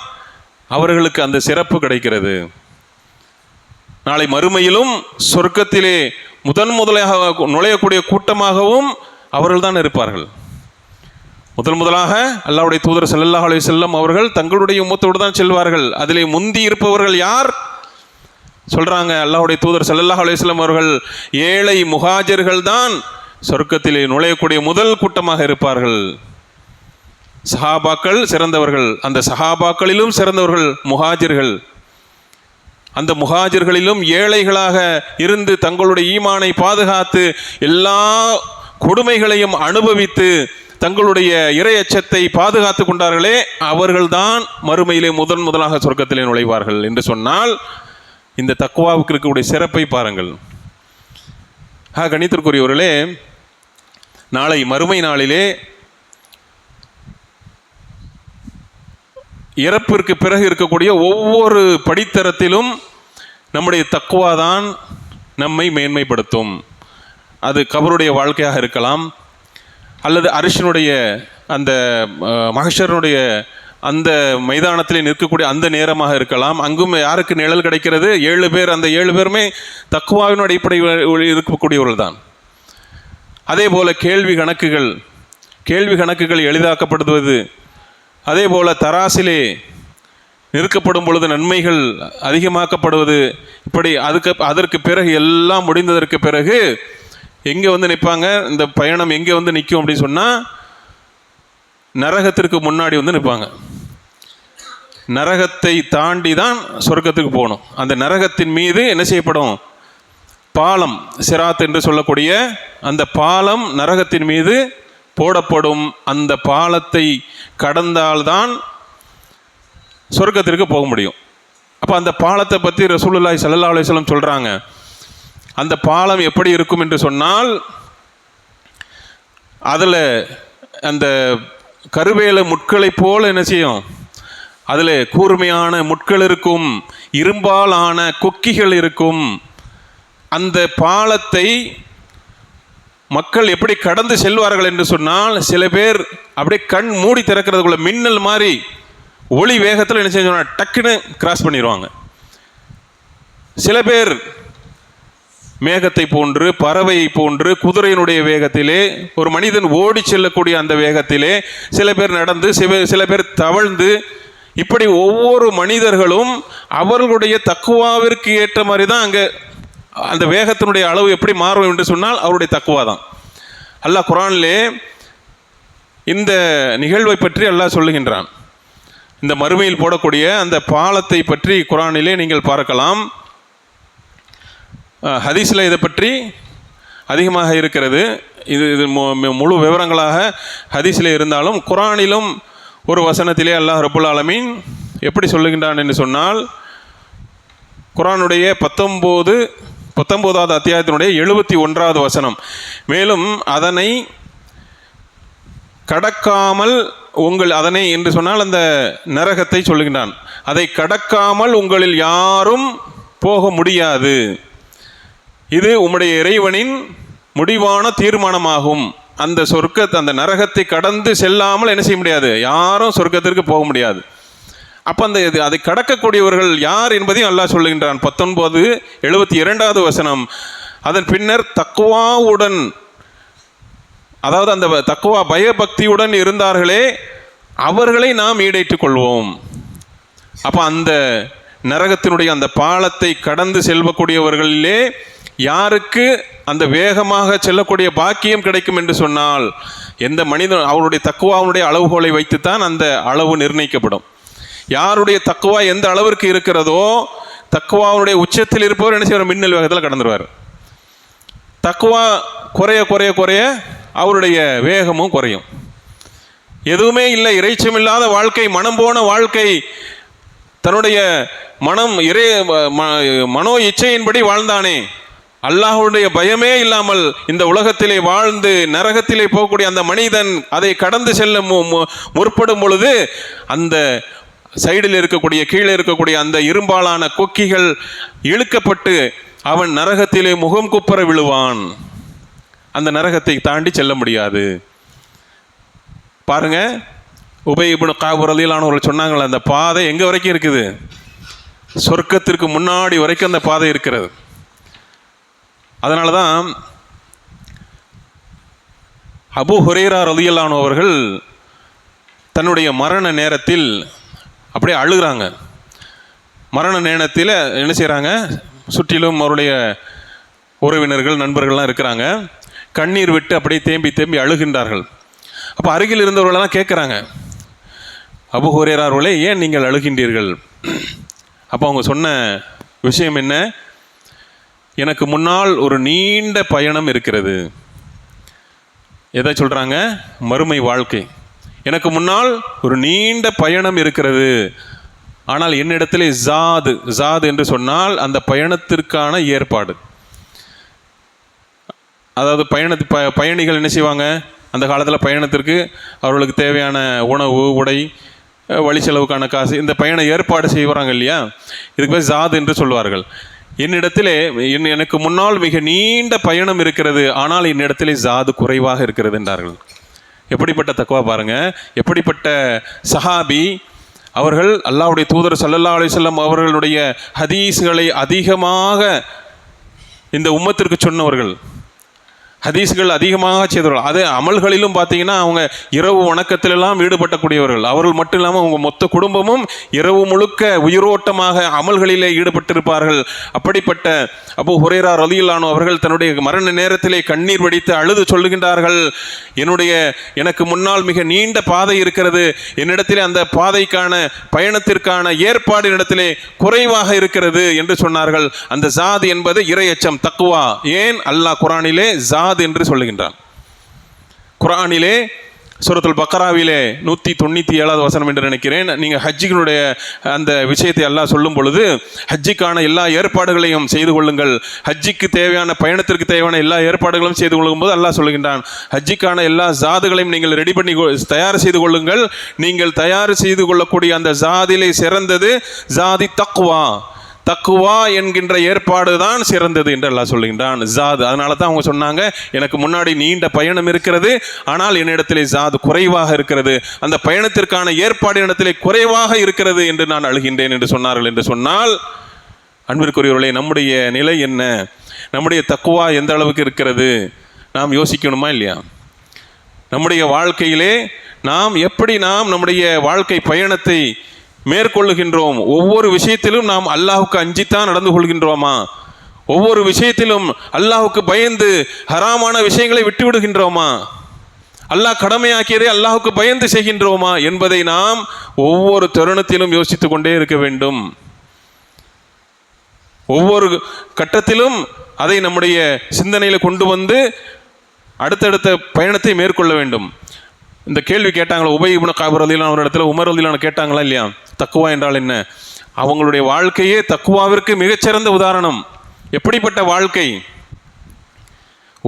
அவர்களுக்கு அந்த சிறப்பு கிடைக்கிறது. நாளை மறுமையிலும் சொர்க்கத்திலே முதலாக நுழையக்கூடிய கூட்டமாகவும் அவர்கள் தான் இருப்பார்கள். முதலாக அல்லாஹ்வுடைய தூதர் ஸல்லல்லாஹு அலைஹி வஸல்லம் அவர்கள் தங்களுடைய உம்மத்தோடு தான் செல்வார்கள். அதிலே முந்தி இருப்பவர்கள் யார் சொல்றாங்க? அல்லாஹ்வுடைய தூதர் ஸல்லல்லாஹு அலைஹி வஸல்லம் அவர்கள் ஏழை முஹாஜிர்கள் தான் சொர்க்கத்திலே நுழையக்கூடிய முதல் கூட்டமாக இருப்பார்கள். சஹாபாக்கள் சிறந்தவர்கள், அந்த சஹாபாக்களிலும் சிறந்தவர்கள் முஹாஜிர்கள். அந்த முஹாஜிர்களிலும் ஏழைகளாக இருந்து தங்களுடைய ஈமானை பாதுகாத்து எல்லா கொடுமைகளையும் அனுபவித்து தங்களுடைய இறை அச்சத்தை பாதுகாத்து கொண்டார்களே, அவர்கள்தான் மறுமையிலே முதலாக சொர்க்கத்திலே நுழைவார்கள் என்று சொன்னால், இந்த தக்வாவுக்கு இருக்கக்கூடிய சிறப்பை பாருங்கள். கணித்திற்குரியவர்களே, நாளை மறுமை நாளிலே இறப்பிற்கு பிறகு இருக்கக்கூடிய ஒவ்வொரு படித்தரத்திலும் நம்முடைய தக்வா தான் நம்மை மேன்மைப்படுத்தும். அது கபருடைய வாழ்க்கையாக இருக்கலாம், அல்லது அரிஷனுடைய அந்த மஹ்ஷருடைய அந்த மைதானத்தில் நிற்கக்கூடிய அந்த நேரமாக இருக்கலாம். அங்கும் யாருக்கு நிழல் கிடைக்கிறது? 7 பேர். அந்த 7 பேருமே தக்குவாவின் அடிப்படையில் இருக்கக்கூடியவர்கள் தான். அதே போல் கேள்வி கணக்குகள் எளிதாக்கப்படுவது, அதே போல் தராசிலே நிறுக்கப்படும் பொழுது நன்மைகள் அதிகமாக்கப்படுவது, இப்படி அதற்கு பிறகு எல்லாம் முடிந்ததற்கு பிறகு எங்கே வந்து நிற்பாங்க? இந்த பயணம் எங்கே வந்து நிற்கும் அப்படின்னு சொன்னால், நரகத்திற்கு முன்னாடி வந்து நிற்பாங்க. நரகத்தை தாண்டி தான் சொர்க்கத்துக்கு போகணும். அந்த நரகத்தின் மீது என்ன செய்யப்படும்? பாலம், சிராத் என்று சொல்லக்கூடிய அந்த பாலம் நரகத்தின் மீது போடப்படும். அந்த பாலத்தை கடந்தால்தான் சொர்க்கத்திற்கு போக முடியும். அப்போ அந்த பாலத்தை பற்றி ரசூலுல்லாஹி ஸல்லல்லாஹு அலைஹி வஸல்லம் சொல்கிறாங்க. அந்த பாலம் எப்படி இருக்கும் என்று சொன்னால், அதில் அந்த கருவேல முட்களை போல் என்ன செய்யும்? அதில் கூர்மையான முட்கள் இருக்கும், இரும்பால் ஆன கொக்கிகள் இருக்கும். அந்த பாலத்தை மக்கள் எப்படி கடந்து செல்வார்கள் என்று சொன்னால், சில பேர் அப்படியே கண் மூடி திறக்கிறதுக்குள்ள மின்னல் மாதிரி ஒளி வேகத்தில் என்ன செஞ்சோன்னா டக்குன்னு கிராஸ் பண்ணிடுவாங்க. சில பேர் மேகத்தை போன்று, பறவையை போன்று, குதிரையினுடைய வேகத்திலே, ஒரு மனிதன் ஓடி செல்லக்கூடிய அந்த வேகத்திலே, சில பேர் நடந்து, சில பேர் தவழ்ந்து, இப்படி ஒவ்வொரு மனிதர்களும் அவர்களுடைய தக்குவாவிற்கு ஏற்ற மாதிரி தான் அங்கே அந்த வேகத்தினுடைய அளவு எப்படி மாறும் என்று சொன்னால் அவருடைய தக்குவா தான். அல்லாஹ் குர்ஆனிலே இந்த நிகழ்வை பற்றி அல்லாஹ் சொல்லுகின்றான். இந்த மறுமையில் போடக்கூடிய அந்த பாலத்தை பற்றி குர்ஆனிலே நீங்கள் பார்க்கலாம். ஹதீஸில் இதை பற்றி அதிகமாக இருக்கிறது. இது முழு விவரங்களாக ஹதீஸில் இருந்தாலும், குர்ஆனிலும் ஒரு வசனத்திலே அல்லாஹ் ரப்புல் ஆலமீன் எப்படி சொல்லுகின்றான் என்று சொன்னால், குர்ஆனுடைய 19வது அத்தியாயத்தினுடைய 71வது வசனம், மேலும் அதனை கடக்காமல் அதனை என்று சொன்னால் அந்த நரகத்தை சொல்லுகின்றான். அதை கடக்காமல் உங்களில் யாரும் போக முடியாது. இது உம்முடைய இறைவனின் முடிவான தீர்மானமாகும். அந்த நரகத்தை கடந்து செல்லாமல் என்ன செய்ய முடியாது? யாரும் சொர்க்கத்திற்கு போக முடியாது. அப்போ அதை கடக்கக்கூடியவர்கள் யார் என்பதையும் அல்லாஹ் சொல்லுகின்றான். 19:72வது வசனம், அதன் பின்னர் தக்குவாவுடன், அதாவது அந்த தக்குவா பயபக்தியுடன் இருந்தார்களே அவர்களை நாம் ஈடேற்றுக் கொள்வோம். அப்போ அந்த நரகத்தினுடைய அந்த பாலத்தை கடந்து செல்லக்கூடியவர்களிலே யாருக்கு அந்த வேகமாக செல்லக்கூடிய பாக்கியம் கிடைக்கும் என்று சொன்னால், எந்த மனிதன் அவருடைய தக்குவாவுடைய அளவுகோலை வைத்துத்தான் அந்த அளவு நிர்ணயிக்கப்படும். யாருடைய தக்குவா எந்த அளவிற்கு இருக்கிறதோ, தக்குவாவுடைய உச்சத்தில் இருப்பவர் என்ன செய்வார்? மின்னல் வேகத்தில் கடந்துருவார். தக்குவா குறைய குறைய குறைய அவருடைய வேகமும் குறையும். எதுவுமே இல்லை, இறைச்சம் இல்லாத வாழ்க்கை, மனம் போன வாழ்க்கை, தன்னுடைய மனோ இச்சையின்படி வாழ்ந்தானே, அல்லாஹ்வுடைய பயமே இல்லாமல் இந்த உலகத்திலே வாழ்ந்து நரகத்திலே போகக்கூடிய அந்த மனிதன் அதை கடந்து செல்ல முற்படும் பொழுது, அந்த சைடில் இருக்கக்கூடிய, கீழே இருக்கக்கூடிய அந்த இரும்பாலான கொக்கிகள் இழுக்கப்பட்டு அவன் நரகத்திலே முகம் குப்புற விழுவான். அந்த நரகத்தை தாண்டி செல்ல முடியாது. பாருங்க, உபய் இப்னு கஅப் ரலியல்லாஹு அன்ஹு சொன்னாங்களே, அந்த பாதை எங்கே வரைக்கும் இருக்குது? சொர்க்கத்திற்கு முன்னாடி வரைக்கும் அந்த பாதை இருக்கிறது. அதனால தான் அபூ ஹுரைரா ரலியல்லாஹு அன்ஹு அவர்கள் தன்னுடைய மரண நேரத்தில் அப்படியே அழுகிறாங்க. மரண நேரத்தில் என்ன செய்கிறாங்க? சுற்றிலும் அவருடைய உறவினர்கள், நண்பர்கள்லாம் இருக்கிறாங்க. கண்ணீர் விட்டு அப்படியே தேம்பி தேம்பி அழுகின்றார்கள். அப்போ அருகில் இருந்தவர்களெல்லாம் கேட்குறாங்க, அபூ ஹுரைரா அவர்களே, ஏன் நீங்கள் அழுகின்றீர்கள்? அப்போ அவங்க சொன்ன விஷயம் என்ன? எனக்கு முன்னால் ஒரு நீண்ட பயணம் இருக்கிறது. எதை சொல்கிறாங்க? மறுமை வாழ்க்கை. எனக்கு முன்னால் ஒரு நீண்ட பயணம் இருக்கிறது. ஆனால் என்னிடத்திலே ஜாது என்று சொன்னால் அந்த பயணத்திற்கான ஏற்பாடு. அதாவது பயணிகள் என்ன செய்வாங்க? அந்த காலத்தில் பயணத்திற்கு அவர்களுக்கு தேவையான உணவு, உடை, வழி செலவுக்கான காசு, இந்த பயண ஏற்பாடு செய்வாங்க இல்லையா? இதுக்கு பேர் ஜாது என்று சொல்வார்கள். என்னிடத்திலே எனக்கு முன்னால் மிக நீண்ட பயணம் இருக்கிறது, ஆனால் என்னிடத்திலே ஜாது குறைவாக இருக்கிறது என்றார்கள். எப்படிப்பட்ட தக்குவா பாருங்க, எப்படிப்பட்ட சஹாபி அவர்கள் அல்லாஹ்வுடைய தூதர் ஸல்லல்லாஹு அலைஹி வஸல்லம் அவர்களுடைய ஹதீஸ்களை அதிகமாக இந்த உம்மத்திற்கு சொன்னவர்கள், ஹதீஸ்கள் அதிகமாக செய்தவர்கள். அது அமல்களிலும் பார்த்தீங்கன்னா அவங்க இரவு வணக்கத்திலெல்லாம் ஈடுபட்டக்கூடியவர்கள். அவர்கள் மட்டும் இல்லாமல் அவங்க மொத்த குடும்பமும் இரவு முழுக்க உயிரோட்டமாக அமல்களிலே ஈடுபட்டிருப்பார்கள். அப்படிப்பட்ட அபூ ஹுரைரா ரலியல்லாஹு அன்ஹு அவர்கள் தன்னுடைய மரண நேரத்திலே கண்ணீர் வடித்து அழுது சொல்லுகின்றார்கள், எனக்கு முன்னால் மிக நீண்ட பாதை இருக்கிறது, என்னிடத்திலே அந்த பாதைக்கான பயணத்திற்கான ஏற்பாடு என்னிடத்திலே குறைவாக இருக்கிறது என்று சொன்னார்கள். அந்த ஜாத் என்பது இறையச்சம், தக்வா. ஏன் அல்லாஹ் குர்ஆனிலே ஜாத் என்று சொல்லுகின்றான். குர்ஆனிலே சூரத்துல் பக்ராவிலே 197வது வசனம் என்று நினைக்கிறேன். நீங்கள் ஹஜ்ஜினுடைய அந்த விஷயத்தை அல்லாஹ் சொல்லும் பொழுது, ஹஜ்ஜிக்கான எல்லா ஏற்பாடுகளையும் செய்து கொள்ளுங்கள், ஹஜ்ஜிக்கு தேவையான பயணத்திற்கு தேவையான எல்லா ஏற்பாடுகளும் செய்து கொள்ளும் போது அல்லாஹ் சொல்லுகின்றான், ஹஜ்ஜிக்கான எல்லா ஜாதுகளையும் நீங்கள் ரெடி பண்ணி தயார் செய்து கொள்ளுங்கள். நீங்கள் தயார் செய்து கொள்ளக்கூடிய அந்த ஜாதிலே சிறந்தது ஜாதி தக்வா. தக்குவா என்கின்ற ஏற்பாடு தான் சிறந்தது என்று அல்லாஹ் சொல்லுகின்றான். ஜாத், அதனால தான் அவங்க சொன்னாங்க, எனக்கு முன்னாடி நீண்ட பயணம் இருக்கிறது, ஆனால் என்னிடத்திலே ஜாத் குறைவாக இருக்கிறது, அந்த பயணத்திற்கான ஏற்பாடு என்னிடத்திலே குறைவாக இருக்கிறது என்று நான் அழுகின்றேன் என்று சொன்னார்கள். என்று சொன்னால் அன்பிற்குரியவர்களே, நம்முடைய நிலை என்ன? நம்முடைய தக்குவா எந்த அளவுக்கு இருக்கிறது? நாம் யோசிக்கணுமா இல்லையா? நம்முடைய வாழ்க்கையிலே எப்படி நம்முடைய வாழ்க்கை பயணத்தை மேற்கொள்ளுகின்றோம்? ஒவ்வொரு விஷயத்திலும் நாம் அல்லாஹ்வுக்கு அஞ்சித்தான் நடந்து கொள்கின்றோமா? ஒவ்வொரு விஷயத்திலும் அல்லாஹ்வுக்கு பயந்து ஹராமான விஷயங்களை விட்டு விடுகின்றோமா? அல்லாஹ் கடமையாக்கியதை அல்லாஹ்வுக்கு பயந்து செய்கின்றோமா என்பதை நாம் ஒவ்வொரு தருணத்திலும் யோசித்துக் கொண்டே இருக்க வேண்டும். ஒவ்வொரு கட்டத்திலும் அதை நம்முடைய சிந்தனையில் கொண்டு வந்து அடுத்தடுத்த பயணத்தை மேற்கொள்ள வேண்டும். இந்த கேள்வி கேட்டாங்களா உபை இப்னு கஅப் ரலியல்லாஹு அன்ஹு இடத்துல, உமர் ரலியல்லாஹு அன்ஹு கேட்டாங்களா இல்லையா, தக்குவா என்றால் என்ன? அவங்களுடைய வாழ்க்கையே தக்குவாவிற்கு மிகச்சிறந்த உதாரணம். எப்படிப்பட்ட வாழ்க்கை!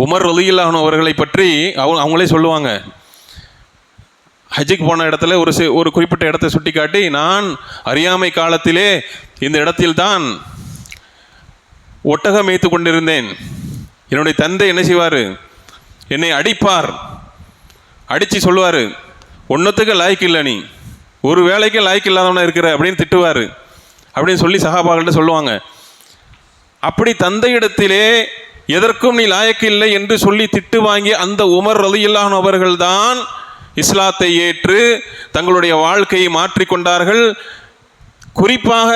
உமர் ரலியல்லாஹு அன்ஹு அவர்களை பற்றி அவங்களே சொல்லுவாங்க, ஹஜ்ஜுக்கு போன இடத்துல ஒரு குறிப்பிட்ட இடத்தை சுட்டி காட்டி, நான் அறியாமை காலத்திலே இந்த இடத்தில்தான் ஒட்டகம் மேய்த்து கொண்டிருந்தேன். என்னுடைய தந்தை என்ன செய்வார்? என்னை அடிப்பார். அடித்து சொல்லுவார், ஒன்றுத்துக்கு லாய்க்கு இல்லை, நீ ஒரு வேலைக்கு லாய்க்கு இல்லாதவனா இருக்கிற அப்படின்னு திட்டுவார் அப்படின்னு சொல்லி சஹாபாக்கள்கிட்ட சொல்லுவாங்க. அப்படி தந்தையிடத்திலே எதற்கும் நீ லாயக்கு இல்லை என்று சொல்லி திட்டு வாங்கி அந்த உமர் ரலியல்லாஹு அன்ஹு அவர்கள்தான் இஸ்லாத்தை ஏற்று தங்களுடைய வாழ்க்கையை மாற்றிக்கொண்டார்கள். குறிப்பாக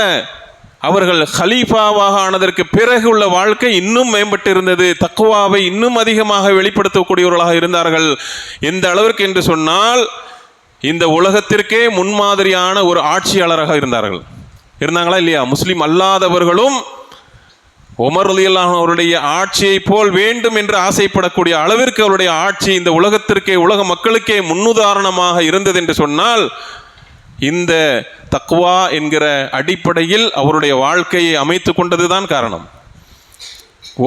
அவர்கள் ஹலீஃபாவாக ஆனதற்கு பிறகு உள்ள வாழ்க்கை இன்னும் மேம்பட்டு இருந்தது. தக்குவாவை இன்னும் அதிகமாக வெளிப்படுத்தக்கூடியவர்களாக இருந்தார்கள். எந்த அளவிற்கு என்று சொன்னால், இந்த உலகத்திற்கே முன்மாதிரியான ஒரு ஆட்சியாளராக இருந்தாங்களா இல்லையா? முஸ்லிம் அல்லாதவர்களும் உமர் ரலியல்லாஹு அன்ஹு அவருடைய ஆட்சியை போல் வேண்டும் என்று ஆசைப்படக்கூடிய அளவிற்கு அவருடைய ஆட்சி இந்த உலகத்திற்கே, உலக மக்களுக்கே முன்னுதாரணமாக இருந்தது என்று சொன்னால், இந்த தக்வா என்கிற அடிப்படையில் அவருடைய வாழ்க்கையை அமைத்து கொண்டதுதான் காரணம்.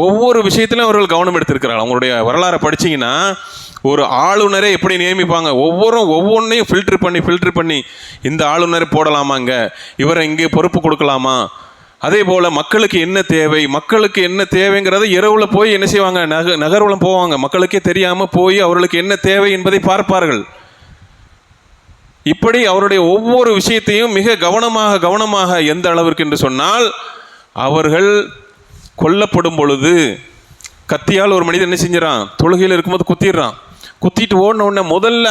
ஒவ்வொரு விஷயத்திலும் அவர்கள் கவனம் எடுத்திருக்கிறார்கள். அவங்களுடைய வரலாறை படிச்சிங்கன்னா, ஒரு ஆளுநரை எப்படி நியமிப்பாங்க, ஒவ்வொன்றையும் ஃபில்டர் பண்ணி இந்த ஆளுநரை போடலாமாங்க, இவரை இங்கே பொறுப்பு கொடுக்கலாமா, அதே போல் மக்களுக்கு என்ன தேவைங்கிறத இரவில் போய் என்ன செய்வாங்க, நகர்வலம் போவாங்க, மக்களுக்கே தெரியாமல் போய் அவர்களுக்கு என்ன தேவை என்பதை பார்ப்பார்கள். இப்படி அவருடைய ஒவ்வொரு விஷயத்தையும் மிக கவனமாக எந்த அளவிற்கு என்று சொன்னால், அவர்கள் கொல்லப்படும் பொழுது கத்தியால் ஒரு மனிதன் என்ன செஞ்சிடறான், தொழுகையில் இருக்கும்போது குத்திட்டு ஓடின உடனே முதல்ல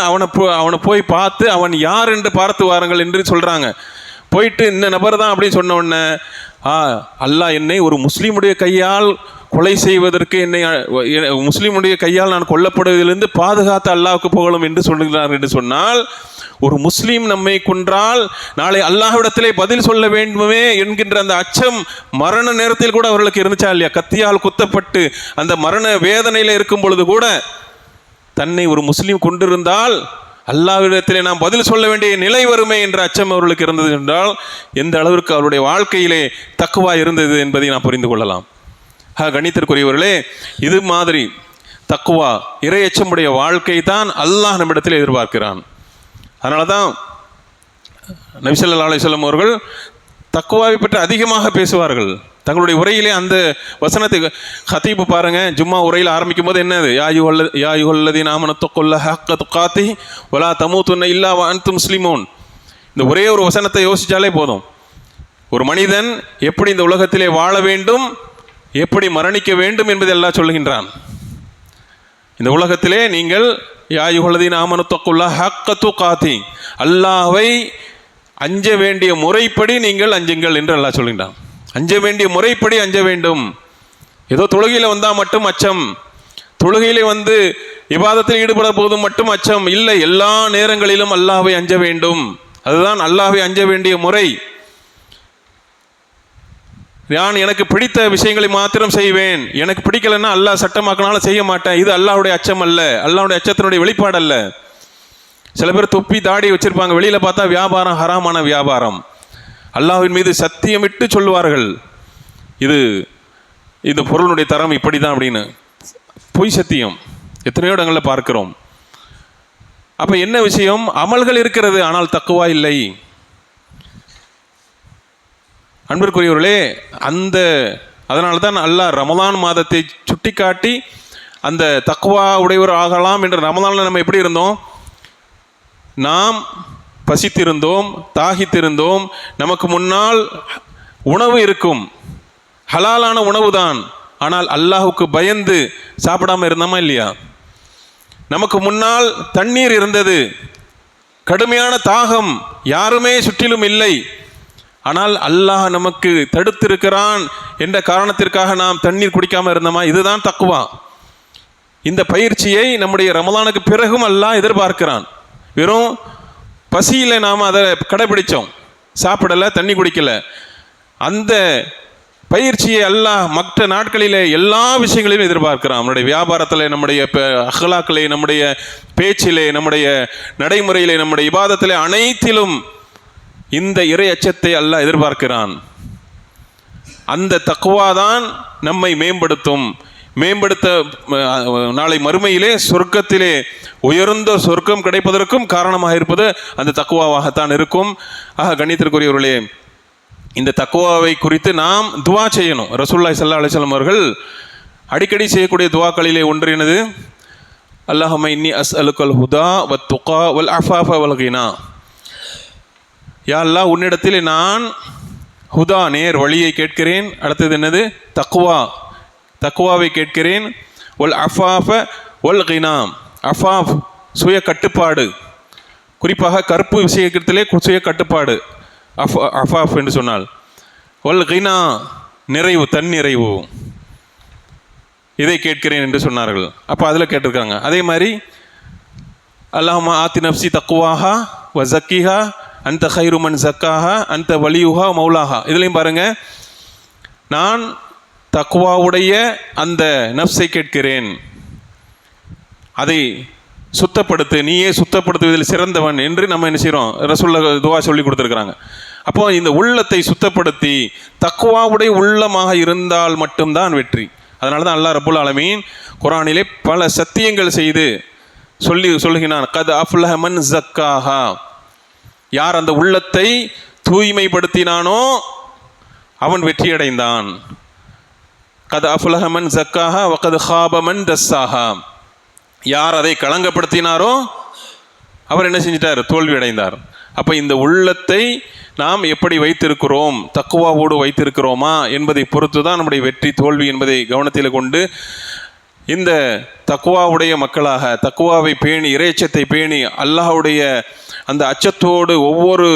அவனை போய் பார்த்து அவன் யார் என்று பார்த்து வாருங்கள் என்று சொல்கிறாங்க. போயிட்டு இந்த நபர் தான் அப்படின்னு சொன்ன உடனே, அல்லாஹ் என்னை ஒரு முஸ்லீமுடைய கையால் கொலை செய்வதற்கு, முஸ்லீமுடைய கையால் நான் கொல்லப்படுவதிலிருந்து பாதுகாத்த அல்லாஹ்வுக்கு புகழும் என்று சொல்லுகிறார். என்று சொன்னால், ஒரு முஸ்லீம் நம்மை கொன்றால் நாளை அல்லாஹ்விடத்திலே பதில் சொல்ல வேண்டுமே என்கின்ற அந்த அச்சம் மரண நேரத்தில் கூட அவர்களுக்கு இருந்துச்சா இல்லையா? கத்தியால் குத்தப்பட்டு அந்த மரண வேதனையில் இருக்கும் பொழுது கூட தன்னை ஒரு முஸ்லீம் கொண்டிருந்தால் அல்லாஹ்விடத்திலே நாம் பதில் சொல்ல வேண்டிய நிலை வருமே என்ற அச்சம் அவர்களுக்கு இருந்தது என்றால், எந்த அளவிற்கு அவருடைய வாழ்க்கையிலே தக்குவா இருந்தது என்பதை நாம் புரிந்து கொள்ளலாம். கணித்திற்குரியவர்களே, இது மாதிரி தக்குவா, இறையச்சமுடைய வாழ்க்கை தான் அல்லாஹ் நம்மிடத்தில் எதிர்பார்க்கிறான். அதனால தான் நபி ஸல்லல்லாஹு அலைஹி வஸல்லம் அவர்கள் தக்குவாவை பற்றி அதிகமாக பேசுவார்கள். தங்களுடைய உரையிலே அந்த வசனத்தை ஹதீபு பாருங்க, ஜும்மா உரையில் ஆரம்பிக்கும் போது என்னது, யா யுஹல்லதீன ஆமனு தக்குல்லாஹ ஹக்க துகாத்திஹி வலா தமூதுன்ன இல்லா வ அன்தும் முஸ்லிமூன். இந்த ஒரே ஒரு வசனத்தை யோசிச்சாலே போதும். ஒரு மனிதன் எப்படி இந்த உலகத்திலே வாழ வேண்டும், எப்படி மரணிக்க வேண்டும் என்பதை எல்லாம் சொல்லுகின்றான். இந்த உலகத்திலே நீங்கள் யா யுஹல்லதீன ஆமனு தக்குல்லாஹ ஹக்க துகாத்திஹி, அல்லாஹ்வை அஞ்ச வேண்டிய முறைப்படி நீங்கள் அஞ்சுங்கள் என்று அல்லாஹ் சொல்கின்றான். அஞ்ச வேண்டிய முறைப்படி அஞ்ச வேண்டும். ஏதோ தொழுகையில் வந்தால் மட்டும் அச்சம், தொழுகையிலே வந்து இபாதத்தில் ஈடுபட போதும் மட்டும் அச்சம் இல்லை, எல்லா நேரங்களிலும் அல்லாஹ்வை அஞ்ச வேண்டும். அதுதான் அல்லாஹ்வை அஞ்ச வேண்டிய முறை. நான் எனக்கு பிடித்த விஷயங்களை மாத்திரம் செய்வேன், எனக்கு பிடிக்கலன்னா அல்லாஹ் சட்டமாக்கினாலும் செய்ய மாட்டேன். இது அல்லாஹ்வுடைய அச்சம் அல்ல, அல்லாஹ்வுடைய அச்சத்தினுடைய வெளிப்பாடு அல்ல. சில பேர் தொப்பி தாடி வச்சிருப்பாங்க, வெளியில் பார்த்தா வியாபாரம் ஹராமான வியாபாரம். அல்லாஹ்வின் மீது சத்தியமிட்டு சொல்லுவார்கள், இது இந்த பொருளுடைய தரம் இப்படி தான் அப்படின்னு. பொய் சத்தியம் எத்தனையோ இடங்களில் பார்க்கிறோம். அப்போ என்ன விஷயம், அமல்கள் இருக்கிறது ஆனால் தக்குவா இல்லை. அன்பிற்குரியவர்களே, அதனால தான் அல்லாஹ் ரமலான் மாதத்தை சுட்டி காட்டி அந்த தக்குவா உடையவர் ஆகலாம் என்று. ரமலானில் நம்ம எப்படி இருந்தோம், நாம் பசித்திருந்தோம், தாகித்திருந்தோம், நமக்கு முன்னால் உணவு இருக்கும், ஹலாலான உணவு தான், ஆனால் அல்லாஹுக்கு பயந்து சாப்பிடாம இருந்தோமா இல்லையா? நமக்கு முன்னால் தண்ணீர் இருந்தது, கடுமையான தாகம், யாருமே சுற்றிலும் இல்லை, ஆனால் அல்லாஹ் நமக்கு தடுத்திருக்கிறான் என்ற காரணத்திற்காக நாம் தண்ணீர் குடிக்காமல் இருந்தோமா? இதுதான் தக்குவா. இந்த பயிற்சியை நம்முடைய ரமலானுக்கு பிறகும் அல்லாஹ் எதிர்பார்க்கிறான். வெறும் பசியில் நாம் அதை கடைபிடித்தோம், சாப்பிடலை, தண்ணி குடிக்கலை. அந்த பயிற்சியை அல்லாஹ் மற்ற நாட்களிலே எல்லா விஷயங்களையும் எதிர்பார்க்கிறான். நம்முடைய வியாபாரத்தில், நம்முடைய அஹ்லாக்கிலே, நம்முடைய பேச்சிலே, நம்முடைய நடைமுறையிலே, நம்முடைய இபாதத்திலே, அனைத்திலும் இந்த இறை அச்சத்தை அல்லாஹ் எதிர்பார்க்கிறான். அந்த தக்வா தான் நம்மை மேம்படுத்த நாளை மறுமையிலே சொர்க்கத்திலே உயர்ந்த சொர்க்கம் கிடைப்பதற்கும் காரணமாக இருப்பது அந்த தக்குவாவாகத்தான் இருக்கும். கண்ணியத்திற்குரியவர்களே, இந்த தக்குவாவை குறித்து நாம் துவா செய்யணும். ரசூலுல்லாஹி ஸல்லல்லாஹு அலைஹி வஸல்லம் அவர்கள் அடிக்கடி செய்யக்கூடிய துவாக்களிலே ஒன்று என்னது, அல்லாஹும்ம இன்னி அஸ்அலுக்கல் ஹுதா வத் துகா வல் அஃபாஃப வல் கினா. யா அல்லாஹ், உன்னிடத்தில் நான் ஹுதா நேர் வழியை கேட்கிறேன். அடுத்தது என்னது, தக்குவாவை கேட்கிறேன். ஒல் அஃபாஃப ஒல் கினா, அஃபாஃப் சுய கட்டுப்பாடு, குறிப்பாக கற்பு விஷயத்திலே சுய கட்டுப்பாடு அஃபாஃப் என்று சொன்னால். ஒல் கினா நிறைவு, தன்னிறைவு, இதை கேட்கிறேன் என்று சொன்னார்கள். அப்போ அதில் கேட்டிருக்காங்க. அதே மாதிரி அல்லாஹும்ம ஆத்தி நஃப்ஸி தக்குவாஹா வ ஜக்கிஹா அன்த கைரு மன் ஜக்காஹா அன்த வலியுஹா மௌலாஹா. இதுலையும் பாருங்க, நான் தக்குவாவுடைய அந்த நஃப்ஸை கேட்கிறேன், அதை சுத்தப்படுத்து, நீயே சுத்தப்படுத்துவதில் சிறந்தவன் என்று நம்ம என்ன செய்கிறோம், ரசூலுல்லாஹ் துவா சொல்லி கொடுத்துருக்குறாங்க. அப்போ இந்த உள்ளத்தை சுத்தப்படுத்தி தக்குவாவுடைய உள்ளமாக இருந்தால் மட்டும்தான் வெற்றி. அதனால தான் அல்லாஹ் ரப்புல் ஆலமீன் குர்ஆனிலே பல சத்தியங்கள் செய்து சொல்லுகிறான், கத் அஃப்லஹ மன் ஜக்காஹா. யார் அந்த உள்ளத்தை தூய்மைப்படுத்தினானோ அவன் வெற்றி அடைந்தான். கத் அஃப்லஹ மன் ஜக்காஹா வ கத் ஹாப மன் தஸ்ஸாஹா. யார் அதை களங்கப்படுத்தினாரோ அவர் என்ன செஞ்சிட்டார், தோல்வி அடைந்தார். அப்போ இந்த உள்ளத்தை நாம் எப்படி வைத்திருக்கிறோம், தக்குவாவோடு வைத்திருக்கிறோமா என்பதை பொறுத்து தான் நம்முடைய வெற்றி தோல்வி என்பதை கவனத்தில் கொண்டு இந்த தக்குவாவுடைய மக்களாக, தக்குவாவை பேணி, இறைச்சத்தை பேணி, அல்லாஹ்வுடைய அந்த அச்சத்தோடு ஒவ்வொரு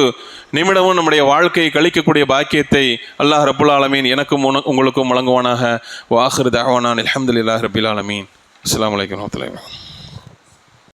நிமிடமும் நம்முடைய வாழ்க்கையை கழிக்கக்கூடிய பாக்கியத்தை அல்லாஹ் ரப்புல் ஆலமீன் எனக்கும் உங்களுக்கும் வழங்குவானாக. வ ஆகிரு தஅவானா அல்ஹம்துலில்லாஹி ரப்பில் ஆலமீன். அஸ்ஸலாமு அலைக்கும் வரஹ்மத்துல்லாஹி வபரகாத்துஹு.